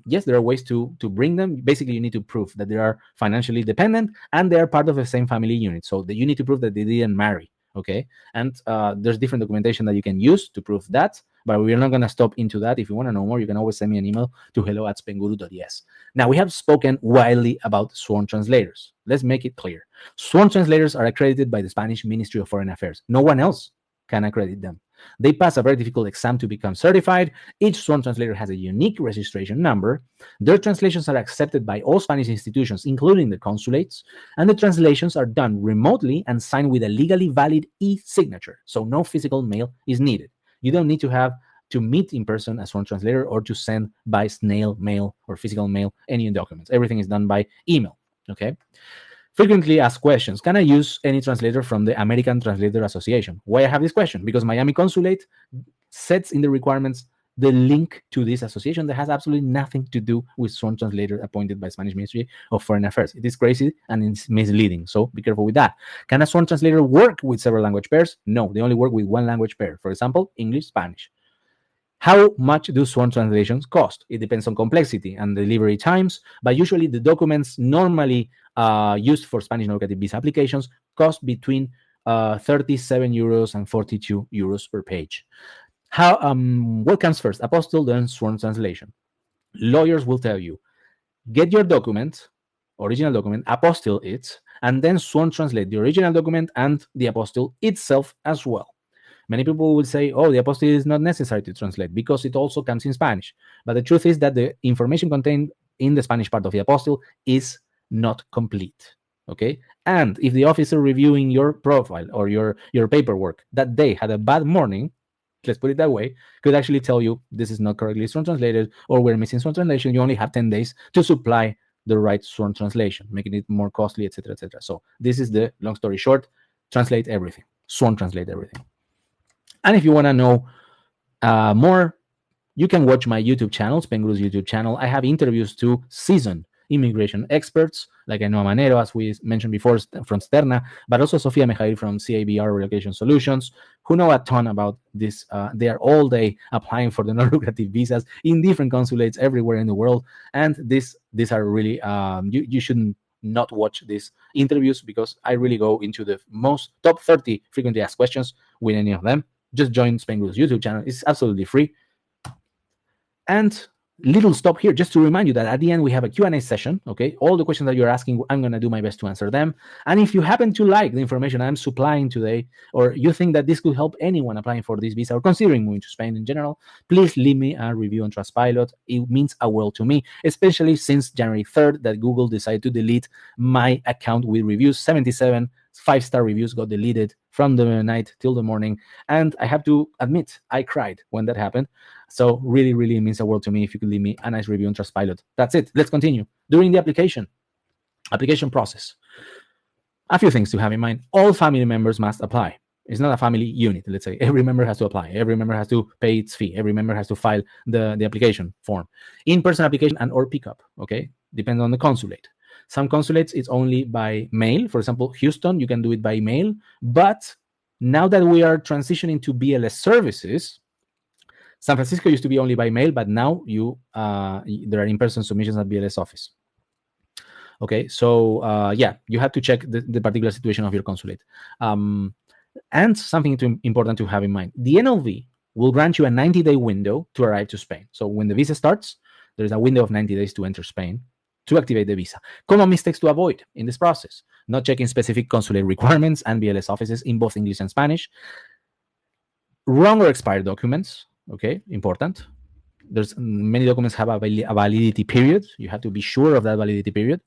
yes, there are ways to bring them. Basically, you need to prove that they are financially dependent and they are part of the same family unit. So that you need to prove that they didn't marry, okay? And there's different documentation that you can use to prove that, but we're not going to stop into that. If you want to know more, you can always send me an email to hello@spainguru.es. Now, we have spoken widely about sworn translators. Let's make it clear. Sworn translators are accredited by the Spanish Ministry of Foreign Affairs. No one else can accredit them. They pass a very difficult exam to become certified. Each sworn translator has a unique registration number. Their translations are accepted by all Spanish institutions, including the consulates, and the translations are done remotely and signed with a legally valid e-signature, so no physical mail is needed. You don't need to have to meet in person a sworn translator or to send by snail mail or physical mail any documents. Everything is done by email, okay? Frequently asked questions. Can I use any translator from the American Translator Association? Why I have this question? Because Miami Consulate sets in the requirements the link to this association that has absolutely nothing to do with sworn translator appointed by Spanish Ministry of Foreign Affairs. It is crazy and it's misleading, so be careful with that. Can a sworn translator work with several language pairs? No, they only work with one language pair. For example, English, Spanish. How much do sworn translations cost? It depends on complexity and delivery times, but usually the documents normally used for Spanish non-lucrative visa applications cost between 37 euros and 42 euros per page. What comes first, apostille, then sworn translation? Lawyers will tell you, get your document, original document, apostille it, and then sworn translate the original document and the apostille itself as well. Many people will say, oh, the apostille is not necessary to translate because it also comes in Spanish. But the truth is that the information contained in the Spanish part of the apostille is not complete, okay? And if the officer reviewing your profile or your paperwork that day had a bad morning, let's put it that way, could actually tell you this is not correctly sworn translated or we're missing sworn translation. You only have 10 days to supply the right sworn translation, making it more costly, etc., etc. So this is the long story short. Translate everything, sworn translate everything. And if you want to know more, you can watch my YouTube channel, Spainguru's YouTube channel. I have interviews to seasoned immigration experts like Ainhoa Manero, as we mentioned before, from Sterna, but also Sofia Mejail from CABR Relocation Solutions, who know a ton about this. They are all day applying for the non-lucrative visas in different consulates everywhere in the world. And these are really, you shouldn't not watch these interviews, because I really go into the most top 30 frequently asked questions with any of them. Just join Spainguru's YouTube channel. It's absolutely free. And little stop here just to remind you that at the end we have a Q&A session. Okay, all the questions that you're asking, I'm going to do my best to answer them. And if you happen to like the information I'm supplying today, or you think that this could help anyone applying for this visa or considering moving to Spain in general, please leave me a review on Trustpilot. It means a world to me, especially since January 3rd that Google decided to delete my account with reviews. 77 5-star reviews got deleted from the night till the morning, and I have to admit I cried when that happened. So really, really means a world to me if you could leave me a nice review on Trustpilot. That's it. Let's continue. During the application process, a few things to have in mind. All family members must apply. It's not a family unit. Let's say every member has to apply. Every member has to pay its fee. Every member has to file the application form. In-person application and or pickup, okay? Depends on the consulate. Some consulates, it's only by mail. For example, Houston, you can do it by mail. But now that we are transitioning to BLS services, San Francisco used to be only by mail, but now there are in-person submissions at BLS office. Okay, so yeah, you have to check the particular situation of your consulate. And something important to have in mind. The NLV will grant you a 90-day window to arrive to Spain. So when the visa starts, there is a window of 90 days to enter Spain to activate the visa. Common mistakes to avoid in this process: not checking specific consulate requirements and BLS offices in both English and Spanish. Wrong or expired documents, okay, important. There's many documents have a validity period. You have to be sure of that validity period,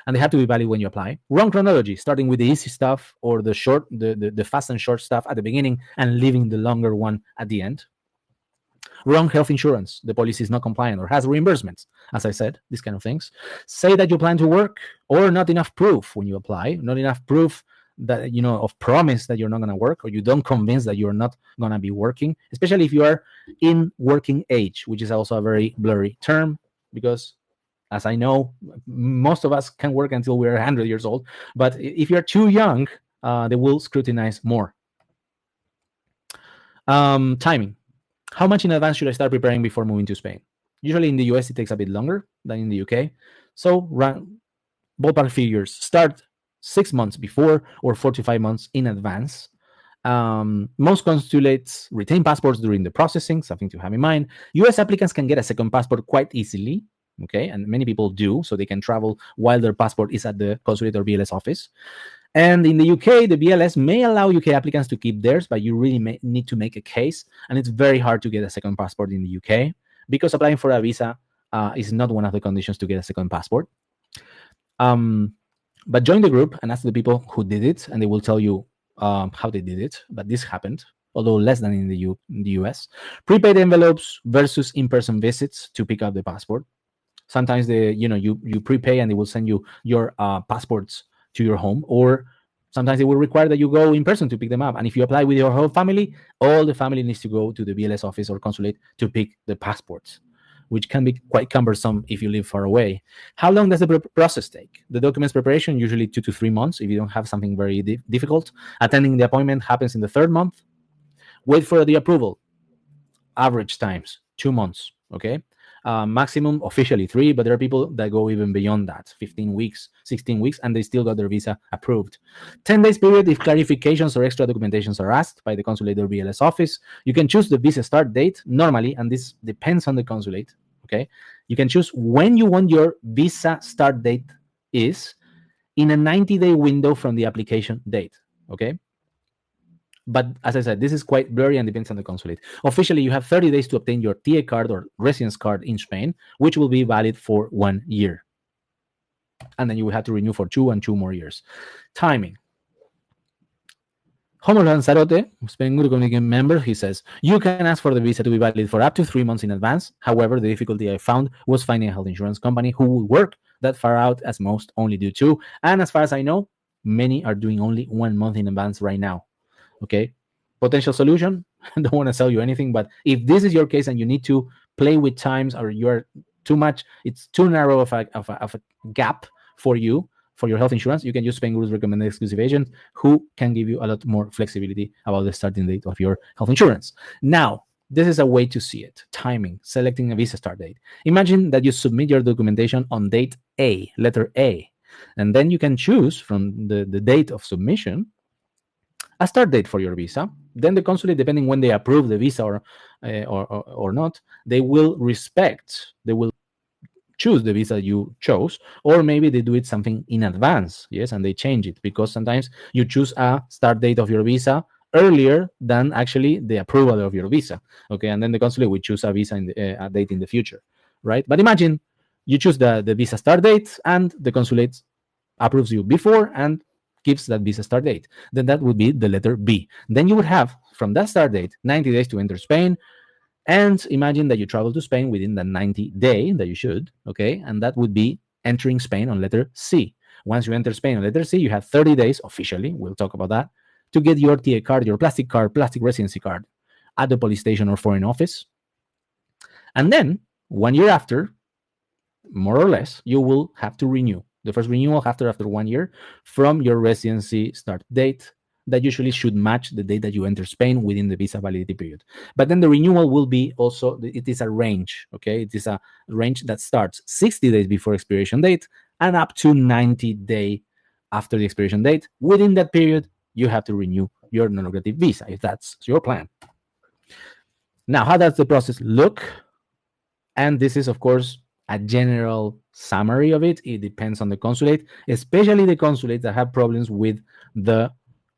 and they have to be valid when you apply. Wrong chronology, starting with the easy stuff or the short, the fast and short stuff at the beginning and leaving the longer one at the end. Wrong health insurance, the policy is not compliant or has reimbursements. As I said, these kind of things. Say that you plan to work, or not enough proof when you apply, not enough proof that, you know, of promise that you're not going to work, or you don't convince that you're not going to be working, especially if you are in working age, which is also a very blurry term, because as I know, most of us can work until we're 100 years old, but if you're too young, they will scrutinize more. Timing. How much in advance should I start preparing before moving to Spain? Usually in the US, it takes a bit longer than in the UK. So ballpark figures, start 6 months before or 4 to 5 months in advance. Most consulates retain passports during the processing, something to have in mind. US applicants can get a second passport quite easily, okay, and many people do, so they can travel while their passport is at the consulate or BLS office. And in the UK, the BLS may allow UK applicants to keep theirs, but you really need to make a case, and it's very hard to get a second passport in the UK because applying for a visa is not one of the conditions to get a second passport. But join the group and ask the people who did it, and they will tell you how they did it. But this happened, although less than in the US. Prepaid envelopes versus in-person visits to pick up the passport. Sometimes you prepay and they will send you your passports to your home, or sometimes they will require that you go in person to pick them up. And if you apply with your whole family, all the family needs to go to the BLS office or consulate to pick the passports, which can be quite cumbersome if you live far away. How long does the process take? The documents preparation, usually 2 to 3 months if you don't have something very difficult. Attending the appointment happens in the 3rd month. Wait for the approval. Average times, 2 months, okay? Maximum officially 3, but there are people that go even beyond that, 15 weeks, 16 weeks, and they still got their visa approved. 10 days period if clarifications or extra documentations are asked by the consulate or BLS office. You can choose the visa start date normally, and this depends on the consulate, okay? You can choose when you want your visa start date is in a 90-day window from the application date, okay? But as I said, this is quite blurry and depends on the consulate. Officially, you have 30 days to obtain your TA card or residence card in Spain, which will be valid for 1 year. And then you will have to renew for 2 and 2 more years. Timing. Homo Lanzarote, Spainguru community member, he says, you can ask for the visa to be valid for up to 3 months in advance. However, the difficulty I found was finding a health insurance company who will work that far out, as most only do 2. And as far as I know, many are doing only 1 month in advance right now. Okay. Potential solution. I don't want to sell you anything, but if this is your case and you need to play with times, or you're too much, it's too narrow of a gap for you for your health insurance, you can use Spainguru's recommended exclusive agent, who can give you a lot more flexibility about the starting date of your health insurance. Now, this is a way to see it. Timing, selecting a visa start date. Imagine that you submit your documentation on date A, letter A, and then you can choose from the date of submission a start date for your visa. Then the consulate, depending when they approve the visa or not, they will choose the visa you chose, or maybe they do it something in advance, yes, and they change it, because sometimes you choose a start date of your visa earlier than actually the approval of your visa, okay, and then the consulate will choose a visa in a date in the future, right? But imagine you choose the visa start date, and the consulate approves you before and gives that visa start date. Then that would be the letter B. Then you would have, from that start date, 90 days to enter Spain. And imagine that you travel to Spain within the 90 day that you should, okay? And that would be entering Spain on letter C. Once you enter Spain on letter C, you have 30 days officially, we'll talk about that, to get your TA card, your plastic residency card, at the police station or foreign office. And then 1 year after, more or less, you will have to renew. The first renewal after 1 year from your residency start date, that usually should match the date that you enter Spain within the visa validity period. But then the renewal will be also, it is a range, okay? It is a range that starts 60 days before expiration date and up to 90 days after the expiration date. Within that period, you have to renew your non-lucrative visa, if that's your plan. Now, how does the process look? And this is, of course, a general summary of it. It depends on the consulate, especially the consulates that have problems with the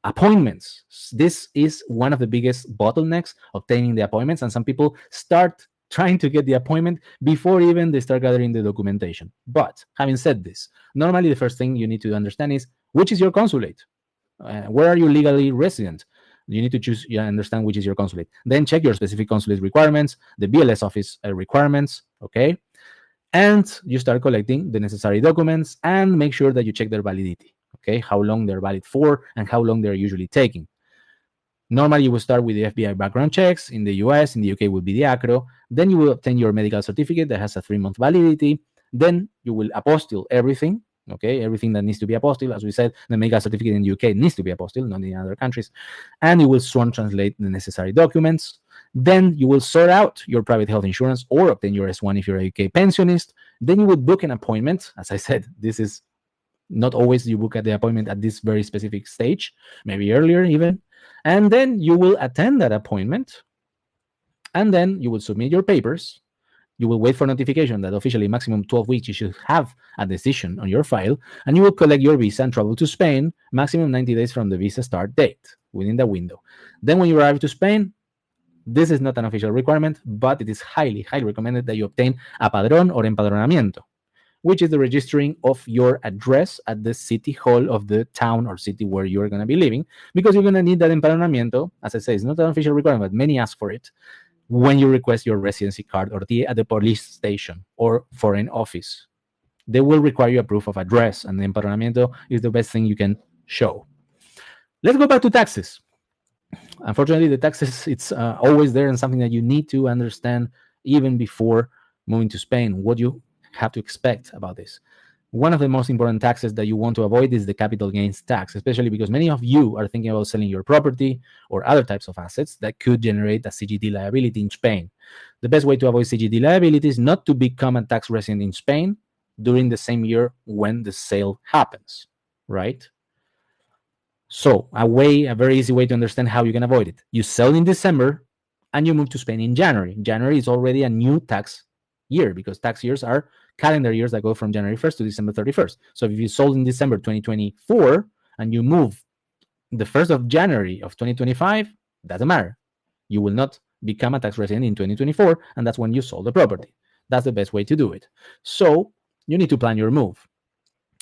appointments. This is one of the biggest bottlenecks, obtaining the appointments, and some people start trying to get the appointment before even they start gathering the documentation. But having said this, normally the first thing you need to understand is, which is your consulate? Where are you legally resident? You need to choose, understand which is your consulate. Then check your specific consulate requirements, the BLS office requirements, okay? And you start collecting the necessary documents and make sure that you check their validity, okay? How long they're valid for and how long they're usually taking. Normally, you will start with the FBI background checks. In the US, in the UK, will be the ACRO. Then you will obtain your medical certificate that has a 3-month validity. Then you will apostille everything, okay? Everything that needs to be apostilled. As we said, the medical certificate in the UK needs to be apostilled, not in other countries. And you will sworn translate the necessary documents. Then you will sort out your private health insurance or obtain your S1 if you're a UK pensionist. Then you would book an appointment. As I said, this is not always you book at the appointment at this very specific stage, maybe earlier even. And then you will attend that appointment. And then you will submit your papers. You will wait for notification that officially maximum 12 weeks you should have a decision on your file. And you will collect your visa and travel to Spain, maximum 90 days from the visa start date, within the window. Then when you arrive to Spain, this is not an official requirement, but it is highly, highly recommended that you obtain a padrón or empadronamiento, which is the registering of your address at the city hall of the town or city where you're going to be living, because you're going to need that empadronamiento. As I say, it's not an official requirement, but many ask for it when you request your residency card or at the police station or foreign office. They will require you a proof of address, and the empadronamiento is the best thing you can show. Let's go back to taxes. Unfortunately, the taxes, it's always there and something that you need to understand even before moving to Spain, what you have to expect about this. One of the most important taxes that you want to avoid is the capital gains tax, especially because many of you are thinking about selling your property or other types of assets that could generate a CGT liability in Spain. The best way to avoid CGT liability is not to become a tax resident in Spain during the same year when the sale happens, right? So a very easy way to understand how you can avoid it. You sell in December and you move to Spain in January. January is already a new tax year because tax years are calendar years that go from January 1st to December 31st. So if you sold in December 2024 and you move the 1st of January of 2025, doesn't matter. You will not become a tax resident in 2024, and that's when you sold the property. That's the best way to do it. So you need to plan your move.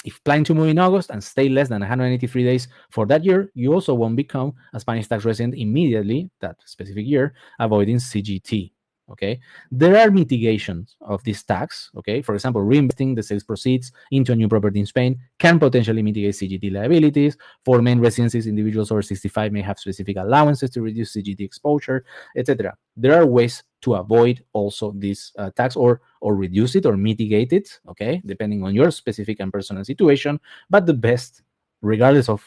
If planning to move in August and stay less than 183 days for that year, you also won't become a Spanish tax resident immediately that specific year, avoiding CGT. Okay, there are mitigations of this tax. Okay, for example, reinvesting the sales proceeds into a new property in Spain can potentially mitigate CGT liabilities. For main residencies, individuals over 65 may have specific allowances to reduce CGT exposure, etc. There are ways to avoid also this tax, or reduce it or mitigate it. Okay, depending on your specific and personal situation. But the best, regardless of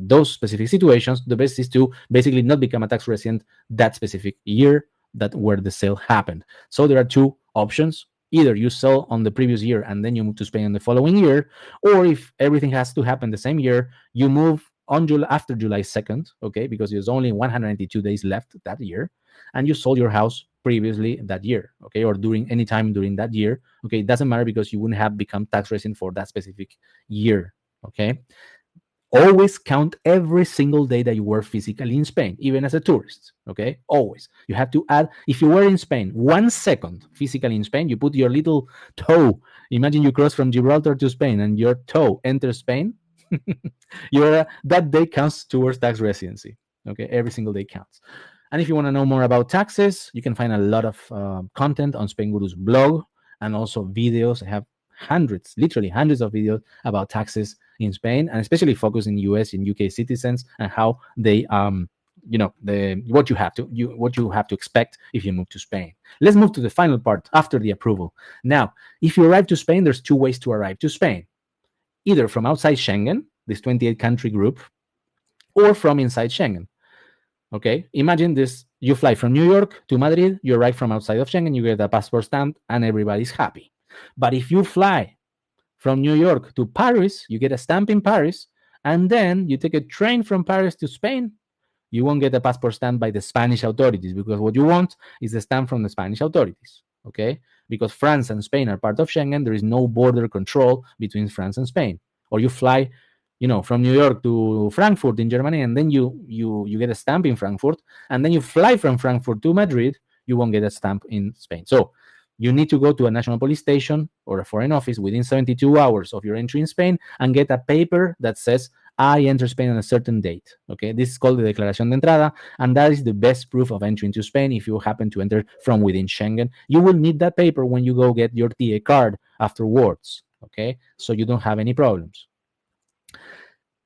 those specific situations, the best is to basically not become a tax resident that specific year that where the sale happened. So there are two options. Either you sell on the previous year and then you move to Spain on the following year, or if everything has to happen the same year, you move on after July 2nd, okay, because there's only 182 days left that year, and you sold your house previously that year, okay, or during any time during that year, okay. It doesn't matter because you wouldn't have become tax resident for that specific year, okay. Always count every single day that you were physically in Spain, even as a tourist. Okay, always. You have to add, if you were in Spain 1 second physically in Spain, you put your little toe. Imagine you cross from Gibraltar to Spain and your toe enters Spain. That day counts towards tax residency. Okay, every single day counts. And if you want to know more about taxes, you can find a lot of content on Spainguru's blog, and also videos. I have hundreds, literally hundreds of videos about taxes in Spain, and especially focus in US and UK citizens and how they what you have to expect if you move to Spain. Let's move to the final part after the approval. Now, if you arrive to Spain, there's two ways to arrive to Spain. Either from outside Schengen, this 28 country group, or from inside Schengen. Okay, imagine this: you fly from New York to Madrid, you arrive from outside of Schengen, you get a passport stamp, and everybody's happy. But if you fly from New York to Paris, you get a stamp in Paris, and then you take a train from Paris to Spain, you won't get a passport stamp by the Spanish authorities, because what you want is the stamp from the Spanish authorities, okay? Because France and Spain are part of Schengen, there is no border control between France and Spain. Or you fly, from New York to Frankfurt in Germany, and then you get a stamp in Frankfurt, and then you fly from Frankfurt to Madrid, you won't get a stamp in Spain. So you need to go to a national police station or a foreign office within 72 hours of your entry in Spain and get a paper that says, I enter Spain on a certain date. Okay, this is called the Declaración de Entrada, and that is the best proof of entry into Spain if you happen to enter from within Schengen. You will need that paper when you go get your TA card afterwards, okay, so you don't have any problems.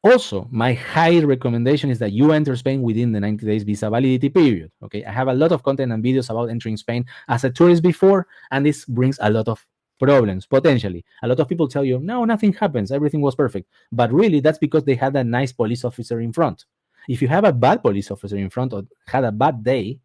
Also, my high recommendation is that you enter Spain within the 90 days visa validity period. Okay, I have a lot of content and videos about entering Spain as a tourist before, and this brings a lot of problems, potentially. A lot of people tell you, no, nothing happens, everything was perfect. But really, that's because they had a nice police officer in front. If you have a bad police officer in front or had a bad day,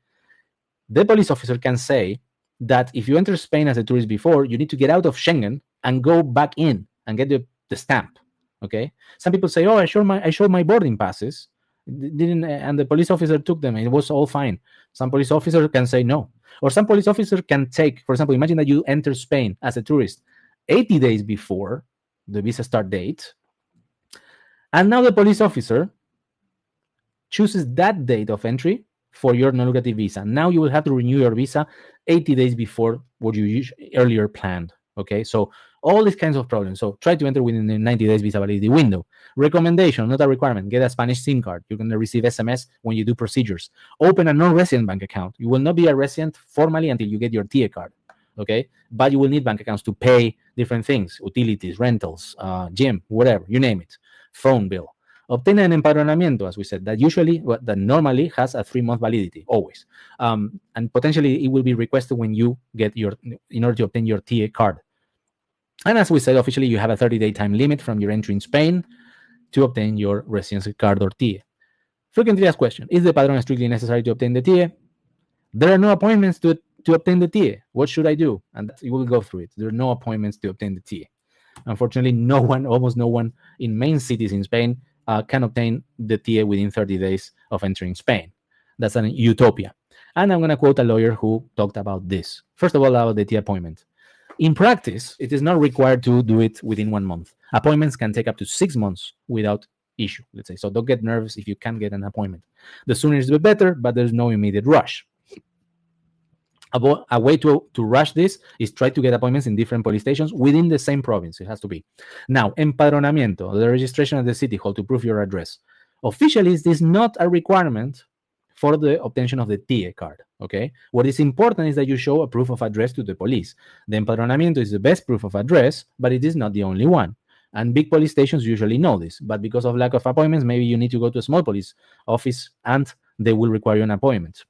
the police officer can say that if you enter Spain as a tourist before, you need to get out of Schengen and go back in and get the stamp. Okay, some people say, "Oh, I showed my boarding passes, and the police officer took them. It was all fine." Some police officer can say no, or some police officer can take, for example, imagine that you enter Spain as a tourist 80 days before the visa start date, and now the police officer chooses that date of entry for your non-lucrative visa. Now you will have to renew your visa 80 days before what you earlier planned. Okay, so all these kinds of problems. So try to enter within the 90 days visa validity window. Recommendation, not a requirement. Get a Spanish SIM card. You're going to receive SMS when you do procedures. Open a non-resident bank account. You will not be a resident formally until you get your TA card. Okay, but you will need bank accounts to pay different things, utilities, rentals, gym, whatever, you name it, phone bill. Obtain an empadronamiento, as we said, that normally has a 3-month validity, always. And potentially it will be requested when you get in order to obtain your TA card. And as we said, officially, you have a 30-day time limit from your entry in Spain to obtain your residency card or TA. Frequently asked question: is the padrón strictly necessary to obtain the TA? There are no appointments to obtain the TA. What should I do? And you will go through it. There are no appointments to obtain the TA. Unfortunately, almost no one in main cities in Spain can obtain the TA within 30 days of entering Spain. That's an utopia. And I'm going to quote a lawyer who talked about this. First of all, about the TA appointment. In practice, it is not required to do it within 1 month. Appointments can take up to 6 months without issue, let's say. So don't get nervous if you can't get an appointment. The sooner is the better, but there's no immediate rush. A way to rush this is try to get appointments in different police stations within the same province. It has to be. Now, empadronamiento, the registration at the city hall to prove your address. Officially, this is not a requirement for the obtention of the TIE card. Okay, what is important is that you show a proof of address to the police. The empadronamiento is the best proof of address, but it is not the only one. And big police stations usually know this, but because of lack of appointments, maybe you need to go to a small police office and they will require an appointment.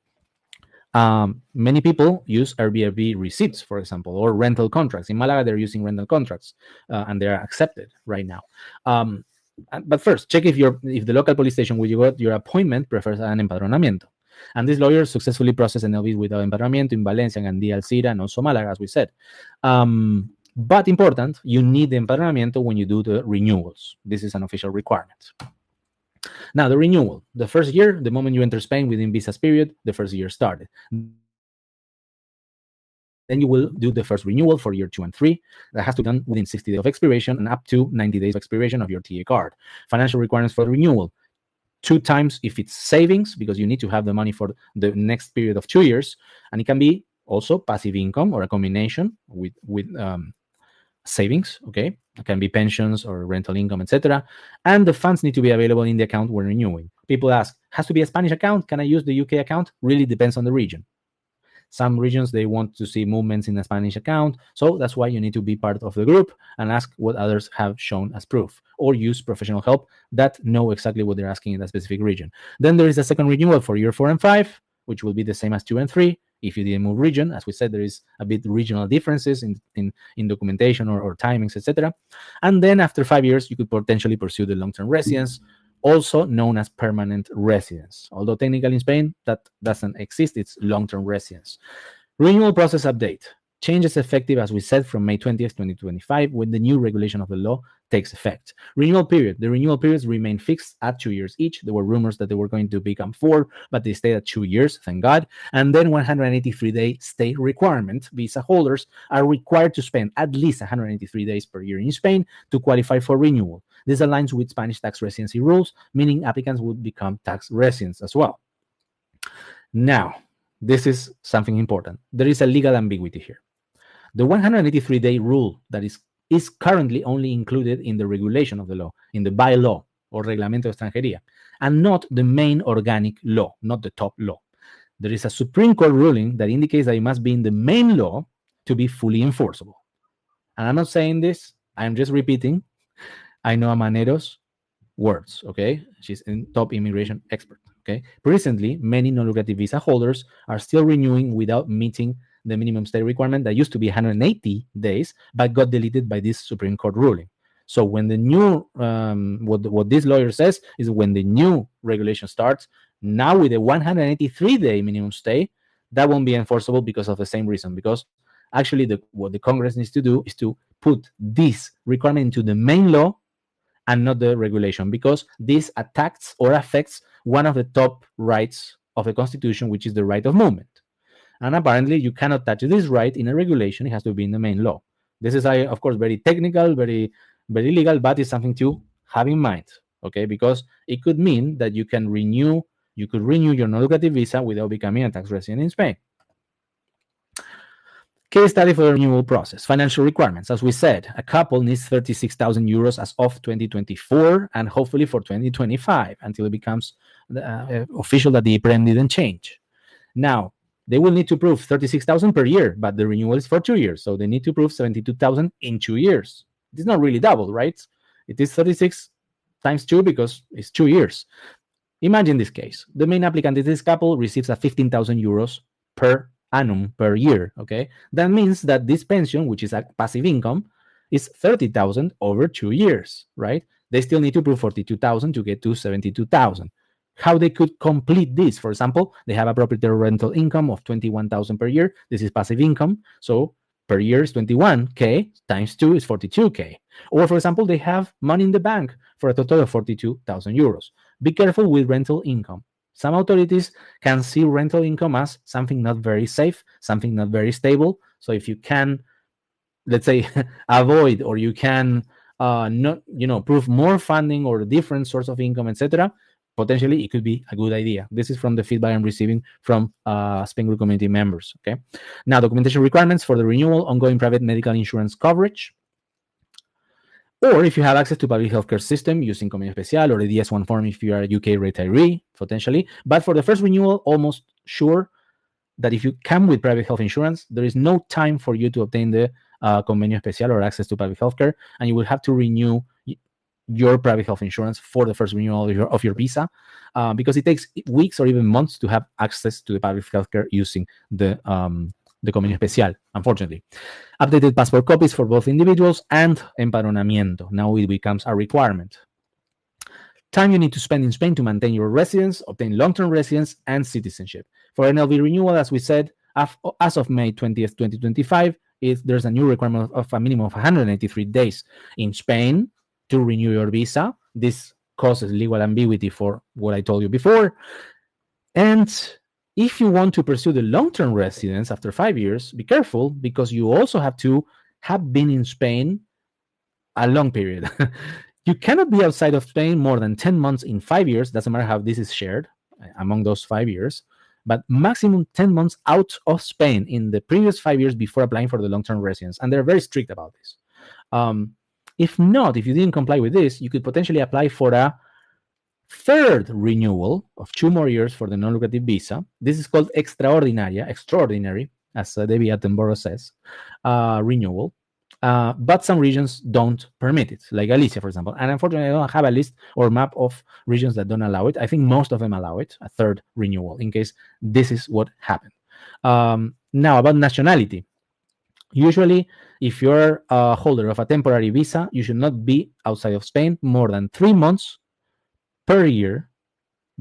Many people use Airbnb receipts, for example, or rental contracts. In Malaga, they're using rental contracts, and they are accepted right now. But first, check if the local police station where you got your appointment prefers an empadronamiento. And this lawyer successfully processed NLVs without empadronamiento in Valencia, Gandía, Alcira, and also Malaga, as we said. But important, you need the empadronamiento when you do the renewals. This is an official requirement. Now, the renewal. The first year, the moment you enter Spain within visa's period, the first year started. Then you will do the first renewal for year 2 and 3. That has to be done within 60 days of expiration and up to 90 days of expiration of your TA card. Financial requirements for the renewal. 2 times if it's savings, because you need to have the money for the next period of 2 years. And it can be also passive income or a combination with savings, okay? It can be pensions or rental income, etc. And the funds need to be available in the account when renewing. People ask, has to be a Spanish account? Can I use the UK account? Really depends on the region. Some regions, they want to see movements in a Spanish account. So that's why you need to be part of the group and ask what others have shown as proof, or use professional help that know exactly what they're asking in that specific region. Then there is a second renewal for year 4 and 5, which will be the same as 2 and 3. If you didn't move region, as we said, there is a bit regional differences in documentation or timings, etc. And then after 5 years, you could potentially pursue the long-term residence, also known as permanent residence. Although technically in Spain, that doesn't exist. It's long-term residence. Renewal process update. Changes effective, as we said, from May 20th, 2025, when the new regulation of the law takes effect. Renewal period. The renewal periods remain fixed at 2 years each. There were rumors that they were going to become 4, but they stayed at 2 years, thank God. And then 183-day stay requirement. Visa holders are required to spend at least 183 days per year in Spain to qualify for renewal. This aligns with Spanish tax residency rules, meaning applicants would become tax residents as well. Now, this is something important. There is a legal ambiguity here. The 183-day rule that is currently only included in the regulation of the law, in the bylaw or reglamento de extranjería, and not the main organic law, not the top law. There is a Supreme Court ruling that indicates that it must be in the main law to be fully enforceable. And I'm not saying this, I'm just repeating. I know Manero's words, okay? She's a top immigration expert, okay? Recently, many non-lucrative visa holders are still renewing without meeting the minimum stay requirement that used to be 180 days, but got deleted by this Supreme Court ruling. So when the new, what this lawyer says is when the new regulation starts, now with a 183-day minimum stay, that won't be enforceable because of the same reason, because actually what the Congress needs to do is to put this requirement into the main law and not the regulation, because this attacks or affects one of the top rights of the Constitution, which is the right of movement. And apparently, you cannot touch this right in a regulation. It has to be in the main law. This is, of course, very technical, very, very legal, but it's something to have in mind, okay? Because it could mean that you could renew your non-lucrative visa without becoming a tax resident in Spain. Case study for the renewal process. Financial requirements. As we said, a couple needs 36,000 euros as of 2024 and hopefully for 2025 until it becomes official that the IPREM didn't change. Now, they will need to prove 36,000 per year, but the renewal is for 2 years. So they need to prove 72,000 in 2 years. It's not really double, right? It is 36 times 2 because it's 2 years. Imagine this case. The main applicant in this couple receives a 15,000 euros per annum per year, okay? That means that this pension, which is a passive income, is 30,000 over 2 years, right? They still need to prove 42,000 to get to 72,000. How they could complete this? For example, they have a property rental income of 21,000 per year. This is passive income. So per year is 21K times 2 is 42K. Or for example, they have money in the bank for a total of 42,000 euros. Be careful with rental income. Some authorities can see rental income as something not very safe, something not very stable. So if you can, let's say, avoid, or you can not, prove more funding or different source of income, etc., potentially it could be a good idea. This is from the feedback I'm receiving from Spainguru community members, okay? Now, documentation requirements for the renewal, ongoing private medical insurance coverage, Or if you have access to public healthcare system using Convenio Especial or a DS1 form if you are a UK retiree, potentially. But for the first renewal, almost sure that if you come with private health insurance, there is no time for you to obtain the Convenio Especial or access to public healthcare, and you will have to renew your private health insurance for the first renewal of your visa, because it takes weeks or even months to have access to the public healthcare using the Convenio Especial, unfortunately. Updated passport copies for both individuals and empadronamiento. Now it becomes a requirement. Time you need to spend in Spain to maintain your residence, obtain long-term residence, and citizenship. For NLV renewal, as we said, as of May 20th, 2025, there's a new requirement of a minimum of 183 days in Spain to renew your visa. This causes legal ambiguity for what I told you before. And if you want to pursue the long-term residence after 5 years, be careful, because you also have to have been in Spain a long period. You cannot be outside of Spain more than 10 months in 5 years. Doesn't matter how this is shared among those 5 years, but maximum 10 months out of Spain in the previous 5 years before applying for the long-term residence. And they're very strict about this. If you didn't comply with this, you could potentially apply for a third renewal of 2 more years for the non-lucrative visa. This is called extraordinary, as Debbie Attenborough says, renewal. But some regions don't permit it, like Galicia, for example. And unfortunately, I don't have a list or map of regions that don't allow it. I think most of them allow it, a third renewal, in case this is what happened. Now, about nationality. Usually, if you're a holder of a temporary visa, you should not be outside of Spain more than 3 months per year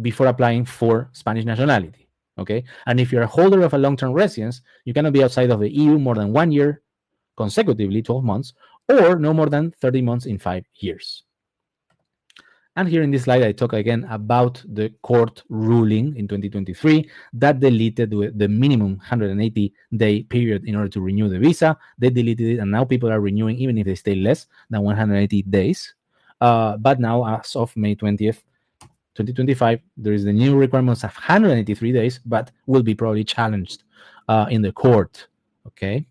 before applying for Spanish nationality. Okay, and if you're a holder of a long-term residence, you cannot be outside of the EU more than 1 year consecutively, 12 months, or no more than 30 months in 5 years. And here in this slide, I talk again about the court ruling in 2023 that deleted the minimum 180-day period in order to renew the visa. They deleted it, and now people are renewing even if they stay less than 180 days. But now, as of May 20th, 2025, there is the new requirements of 183 days, but will be probably challenged in the court. Okay.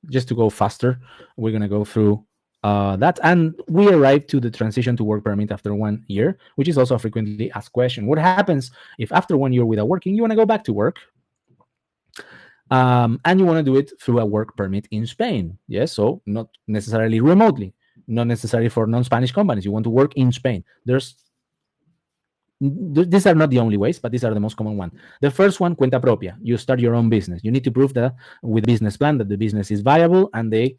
Just to go faster, we're going to go through that. And we arrive to the transition to work permit after 1 year, which is also a frequently asked question. What happens if after 1 year without working, you want to go back to work? And you want to do it through a work permit in Spain? Yes, so not necessarily remotely, not necessarily for non-Spanish companies. You want to work in Spain. These are not the only ways, but these are the most common one. The first one, cuenta propia. You start your own business. You need to prove that with a business plan that the business is viable, and they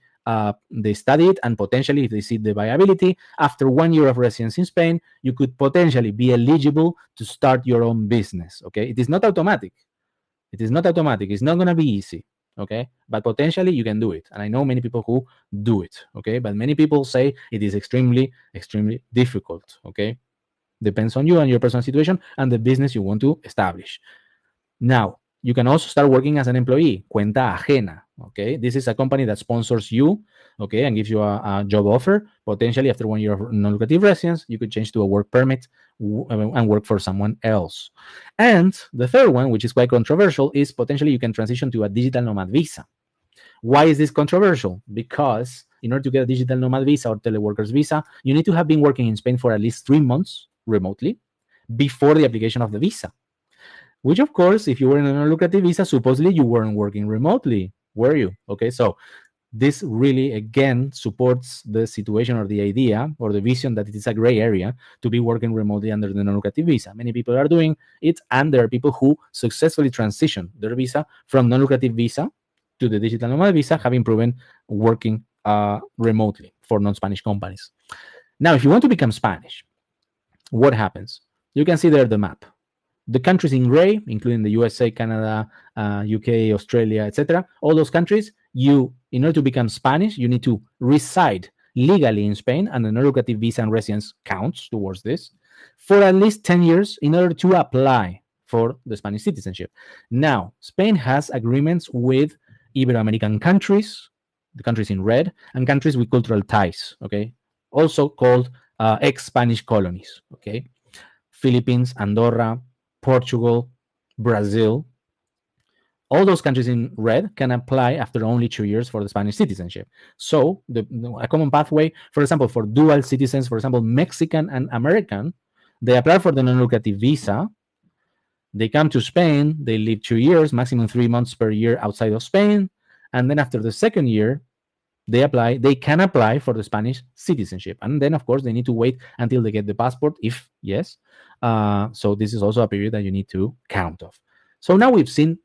study it, and potentially, if they see the viability, after 1 year of residence in Spain, you could potentially be eligible to start your own business. Okay, it is not automatic. It's not going to be easy. Okay, but potentially you can do it, and I know many people who do it. Okay, but many people say it is extremely, extremely difficult. Okay. Depends on you and your personal situation and the business you want to establish. Now, you can also start working as an employee, cuenta ajena. Okay, this is a company that sponsors you, okay, and gives you a job offer. Potentially, after 1 year of non-lucrative residence, you could change to a work permit and work for someone else. And the third one, which is quite controversial, is potentially you can transition to a digital nomad visa. Why is this controversial? Because in order to get a digital nomad visa or teleworkers visa, you need to have been working in Spain for at least 3 months remotely before the application of the visa. Which, of course, if you were in a non-lucrative visa, supposedly you weren't working remotely, were you? Okay, so this really, again, supports the situation or the idea or the vision that it is a gray area to be working remotely under the non-lucrative visa. Many people are doing it, and there are people who successfully transition their visa from non-lucrative visa to the digital nomad visa, having proven working remotely for non-Spanish companies. Now, if you want to become Spanish, what happens? You can see there the map. The countries in gray, including the USA, Canada, UK, Australia, etc., all those countries, in order to become Spanish, you need to reside legally in Spain, and the non-lucrative visa and residence counts towards this, for at least 10 years in order to apply for the Spanish citizenship. Now, Spain has agreements with Ibero-American countries, the countries in red, and countries with cultural ties, okay? Also called ex-Spanish colonies, okay? Philippines, Andorra, Portugal, Brazil, all those countries in red can apply after only 2 years for the Spanish citizenship. So a common pathway, for example, for dual citizens, for example, Mexican and American, they apply for the non-lucrative visa. They come to Spain, they live 2 years, maximum 3 months per year outside of Spain. And then after the second year, they can apply for the Spanish citizenship. And then, of course, they need to wait until they get the passport, if yes. So this is also a period that you need to count of. So now we've seen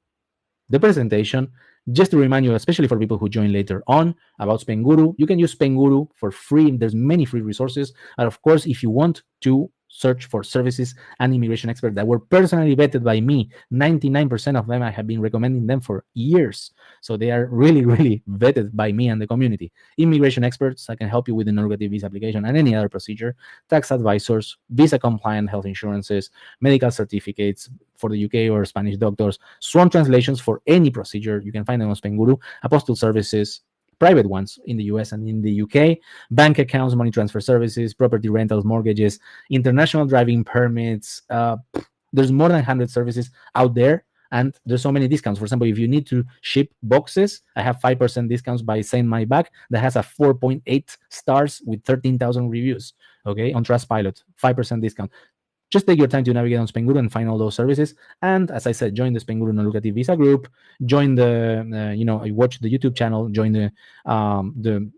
the presentation. Just to remind you, especially for people who join later on, about Spainguru, you can use Spainguru for free. There's many free resources. And of course, if you want to search for services and immigration experts that were personally vetted by me, 99% of them, I have been recommending them for years. So they are really, really vetted by me and the community. Immigration experts that can help you with the non-lucrative visa application and any other procedure, tax advisors, visa compliant health insurances, medical certificates for the UK or Spanish doctors, sworn translations for any procedure. You can find them on Spainguru, apostille services, private ones in the US and in the UK, bank accounts, money transfer services, property rentals, mortgages, international driving permits. There's more than 100 services out there, and there's so many discounts. For example, if you need to ship boxes, I have 5% discounts by Send My Bag that has a 4.8 stars with 13,000 reviews, okay, on Trustpilot, 5% discount. Just take your time to navigate on Spainguru and find all those services. And as I said, join the Spainguru Non-lucrative Visa group. Join the, watch the YouTube channel. Join the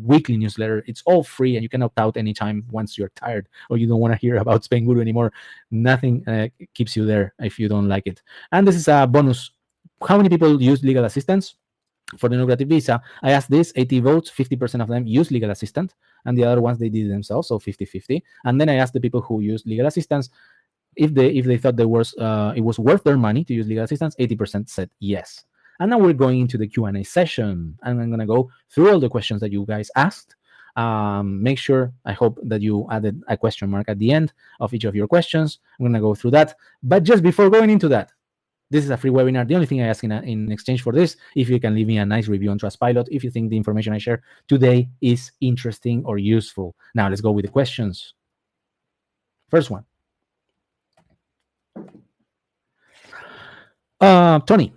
weekly newsletter. It's all free, and you can opt out anytime once you're tired or you don't want to hear about Spainguru anymore. Nothing keeps you there if you don't like it. And this is a bonus. How many people use legal assistance for the non-lucrative visa? I asked this, 80 votes, 50% of them use legal assistant, and the other ones they did themselves, so 50-50. And then I asked the people who use legal assistance if they thought it was worth their money to use legal assistance. 80% said yes. And now we're going into the Q&A session, and I'm going to go through all the questions that you guys asked. Make sure, I hope that you added a question mark at the end of each of your questions. I'm going to go through that. But just before going into that, this is a free webinar. The only thing I ask in exchange for this, if you can leave me a nice review on Trustpilot, if you think the information I share today is interesting or useful. Now, let's go with the questions. First one. Tony,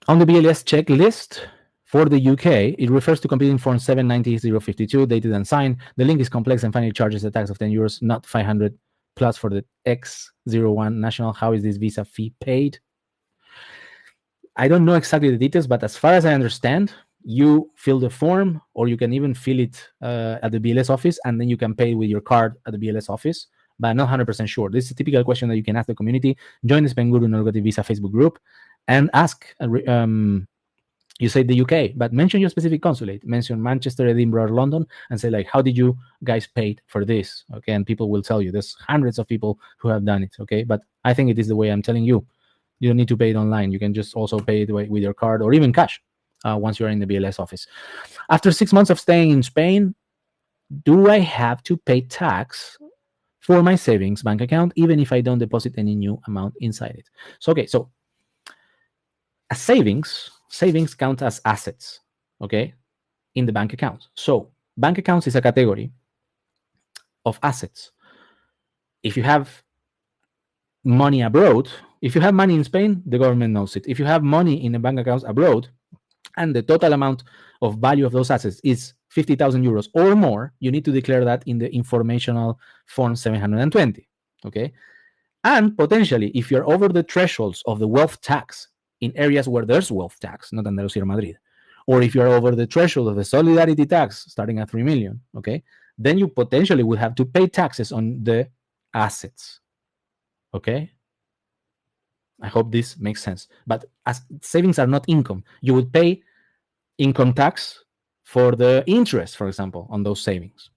on the BLS checklist for the UK, it refers to completing form 790-052, dated and signed. The link is complex and finally charges a tax of €10, not 500 plus for the X01 national. How is this visa fee paid? I don't know exactly the details, but as far as I understand, you fill the form, or you can even fill it at the BLS office, and then you can pay with your card at the BLS office. But I'm not 100% sure. This is a typical question that you can ask the community. Join the Spainguru Non-lucrative Visa Facebook group and ask. You say the UK, but mention your specific consulate. Mention Manchester, Edinburgh, or London, and say, like, how did you guys pay for this? Okay, and people will tell you. There's hundreds of people who have done it. Okay, but I think it is the way I'm telling you. You don't need to pay it online. You can just also pay it with your card or even cash once you're in the BLS office. After 6 months of staying in Spain, do I have to pay tax for my savings bank account, even if I don't deposit any new amount inside it? So, okay, so as savings count as assets, okay, in the bank account. So bank accounts is a category of assets. If you have money abroad, if you have money in Spain, the government knows it. If you have money in a bank account abroad, and the total amount of value of those assets is 50,000 euros or more, you need to declare that in the informational form 720, okay? And potentially, if you're over the thresholds of the wealth tax in areas where there's wealth tax, not Andalusia or Madrid, or if you're over the threshold of the solidarity tax starting at 3 million, okay, then you potentially would have to pay taxes on the assets. Okay, I hope this makes sense. But as savings are not income, you would pay income tax for the interest, for example, on those savings,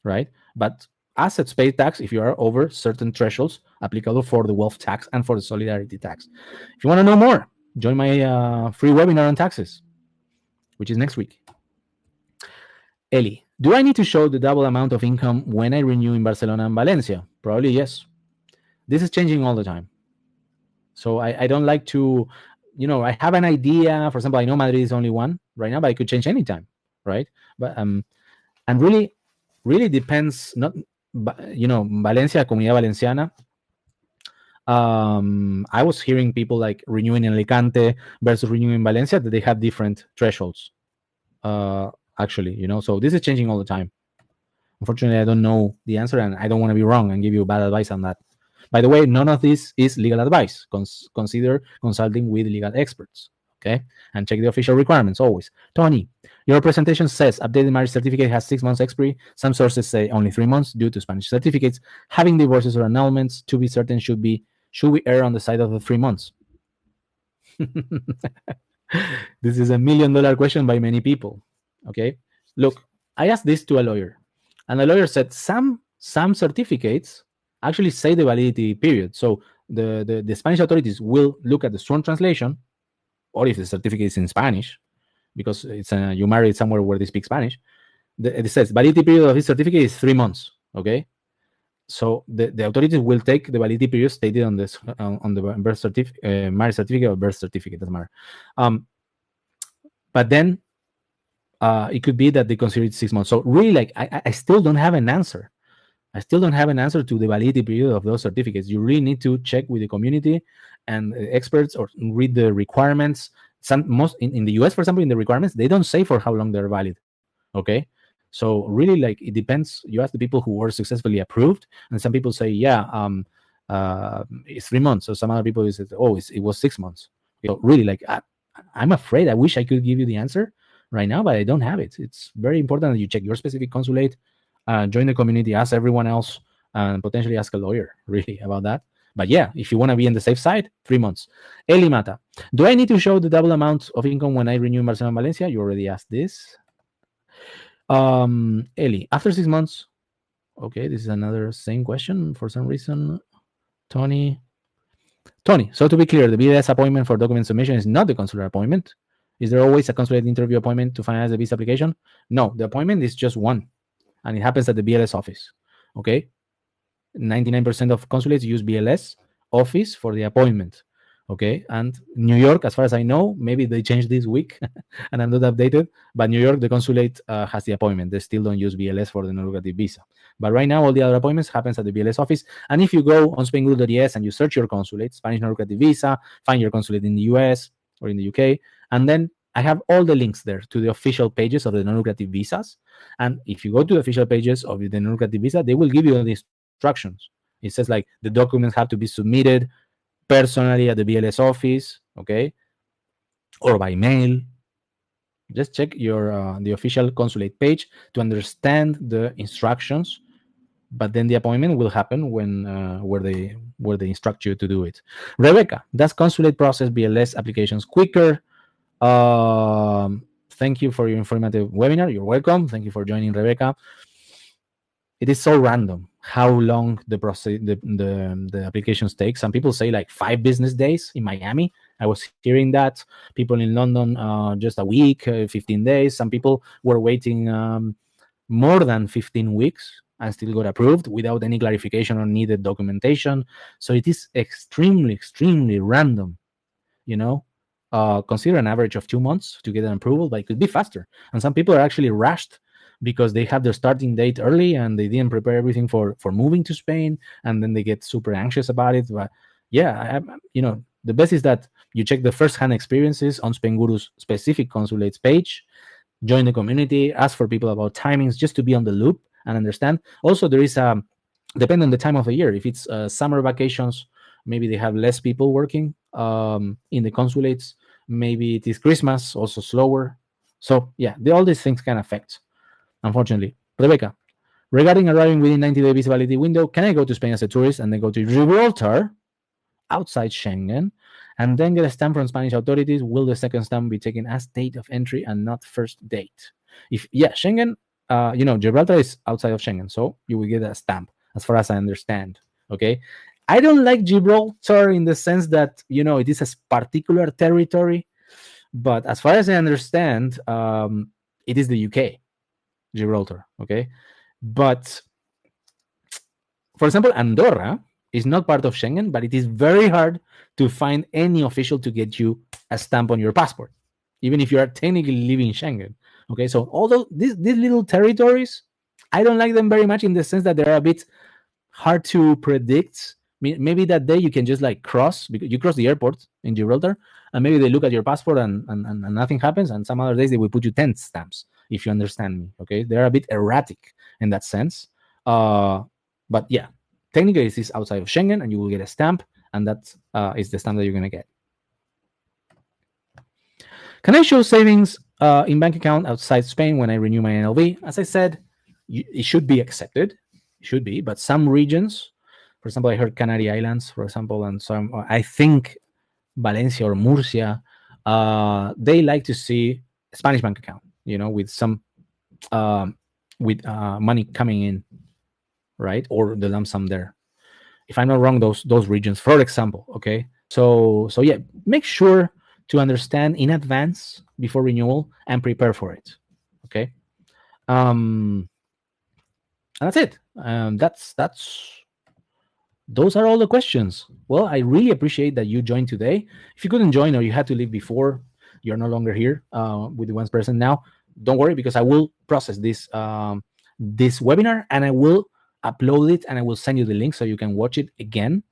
right? But assets pay tax if you are over certain thresholds applicable for the wealth tax and for the solidarity tax. If you want to know more, join my free webinar on taxes, which is next week. Eli, do I need to show the double amount of income when I renew in Barcelona and Valencia? Probably yes. This is changing all the time. So I don't like to, I have an idea. For example, I know Madrid is only one right now, but it could change anytime, right? But and really depends. Not, Valencia, Comunidad Valenciana. I was hearing people like renewing in Alicante versus renewing in Valencia that they have different thresholds. Actually, so this is changing all the time. Unfortunately, I don't know the answer, and I don't want to be wrong and give you bad advice on that. By the way, none of this is legal advice. Consider consulting with legal experts. Okay, and check the official requirements always. Tony, your presentation says updated marriage certificate has 6 months expiry. Some sources say only 3 months due to Spanish certificates. Having divorces or annulments, to be certain, should we err on the side of the 3 months? This is $1 million question by many people. Okay, look, I asked this to a lawyer, and the lawyer said some certificates actually say the validity period. So the Spanish authorities will look at the sworn translation, or if the certificate is in Spanish, because it's you married somewhere where they speak Spanish. It says validity period of this certificate is 3 months. Okay, so the authorities will take the validity period stated on this on the birth certificate, marriage certificate or birth certificate, doesn't matter. But then it could be that they consider it 6 months. So really, like I still don't have an answer. I still don't have an answer to the validity period of those certificates. You really need to check with the community and experts, or read the requirements. Most in the US, for example, in the requirements, they don't say for how long they're valid. Okay, so really, like, it depends. You ask the people who were successfully approved, and some people say, yeah, it's 3 months. So some other people say, oh, it was 6 months. So really, like, I'm afraid, I wish I could give you the answer right now, but I don't have it. It's very important that you check your specific consulate, join the community, ask everyone else, and potentially ask a lawyer really about that. But yeah, if you want to be on the safe side, 3 months. Eli Mata, do I need to show the double amount of income when I renew in Barcelona and Valencia? You already asked this. Eli, after 6 months. Okay, this is another same question for some reason. Tony, so to be clear, the BLS appointment for document submission is not the consular appointment. Is there always a consulate interview appointment to finalize the visa application? No, the appointment is just one, and it happens at the BLS office. Okay, 99% of consulates use BLS office for the appointment. Okay, and New York, as far as I know, maybe they changed this week and I'm not updated, but New York, the consulate has the appointment. They still don't use BLS for the non-lucrative visa. But right now, all the other appointments happens at the BLS office. And if you go on Spainguru.es and you search your consulate, Spanish non-lucrative visa, find your consulate in the US or in the UK, and then I have all the links there to the official pages of the non-lucrative visas. And if you go to the official pages of the non-lucrative visa, they will give you the instructions. It says, like, the documents have to be submitted personally at the BLS office, okay, or by mail. Just check your the official consulate page to understand the instructions. But then the appointment will happen when where they instruct you to do it. Rebecca, does consulate process BLS applications quicker? Thank you for your informative webinar. You're welcome. Thank you for joining, Rebecca. It is so random how long the process, the applications take. Some people say like 5 business days in Miami. I was hearing that. People in London, just a week, 15 days. Some people were waiting more than 15 weeks and still got approved without any clarification or needed documentation. So it is extremely, extremely random, Consider an average of 2 months to get an approval, but it could be faster. And some people are actually rushed because they have their starting date early and they didn't prepare everything for moving to Spain, and then they get super anxious about it. But yeah, the best is that you check the first-hand experiences on Spainguru's specific consulates page, join the community, ask for people about timings just to be on the loop and understand. Also, there is depending on the time of the year. If it's summer vacations, maybe they have less people working in the consulates. Maybe it is Christmas, also slower. So yeah, all these things can affect, unfortunately. Rebecca, regarding arriving within 90-day visa validity window, can I go to Spain as a tourist and then go to Gibraltar outside Schengen and then get a stamp from Spanish authorities? Will the second stamp be taken as date of entry and not first date? Schengen, Gibraltar is outside of Schengen, so you will get a stamp, as far as I understand. Okay, I don't like Gibraltar in the sense that it is a particular territory, but as far as I understand, it is the UK, Gibraltar. Okay, but for example, Andorra is not part of Schengen, but it is very hard to find any official to get you a stamp on your passport, even if you are technically living Schengen. Okay, so although these little territories, I don't like them very much in the sense that they're a bit hard to predict Maybe that day you can just like cross, because you cross the airport in Gibraltar, and maybe they look at your passport and nothing happens. And some other days they will put you 10 stamps, if you understand me. Okay, they're a bit erratic in that sense. But yeah, technically this is outside of Schengen, and you will get a stamp, and that is the stamp that you're gonna get. Can I show savings in bank account outside Spain when I renew my NLV? As I said, it should be accepted. It should be, but some regions, for example, I heard Canary Islands, for example, and some, I think Valencia or Murcia, they like to see a Spanish bank account, with some money coming in, right, or the lump sum there. If I'm not wrong, those regions, for example, okay. So yeah, make sure to understand in advance before renewal and prepare for it. Okay. And that's it. Those are all the questions. Well, I really appreciate that you joined today. If you couldn't join or you had to leave before, you're no longer here with the one person now, don't worry, because I will process this webinar, and I will upload it, and I will send you the link so you can watch it again.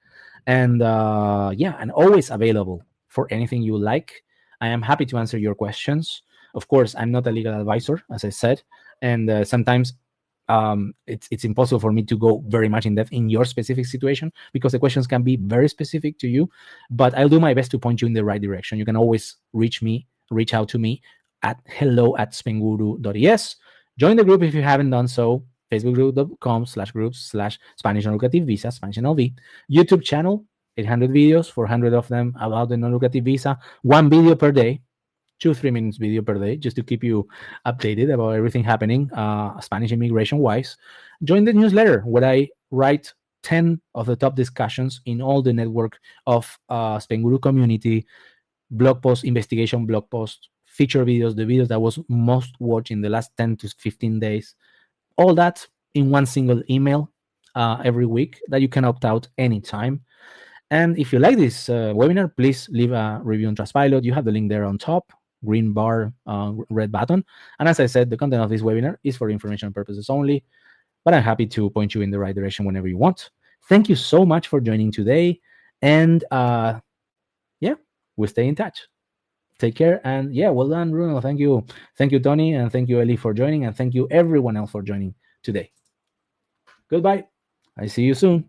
And and always available for anything you like. I am happy to answer your questions. Of course, I'm not a legal advisor, as I said, and sometimes it's impossible for me to go very much in depth in your specific situation, because the questions can be very specific to you. But I'll do my best to point you in the right direction. You can always reach out to me at hello@spainguru.es. Join the group if you haven't done so. Facebook.com/groups/Spanish non-lucrative visa, Spanish NLV. YouTube channel, 800 videos, 400 of them about the non-lucrative visa. 1 video per day, 2-3 minutes video per day, just to keep you updated about everything happening Spanish immigration wise. Join the newsletter, where I write 10 of the top discussions in all the network of Spainguru community, blog posts, investigation blog posts, feature videos, the videos that was most watched in the last 10 to 15 days. All that in one single email every week that you can opt out anytime. And if you like this webinar, please leave a review on Trustpilot. You have the link there on top, green bar, red button. And as I said, the content of this webinar is for information purposes only, but I'm happy to point you in the right direction whenever you want. Thank you so much for joining today. And we'll stay in touch. Take care. And well done, Bruno. Thank you. Thank you, Tony. And thank you, Eli, for joining. And thank you, everyone else, for joining today. Goodbye. I see you soon.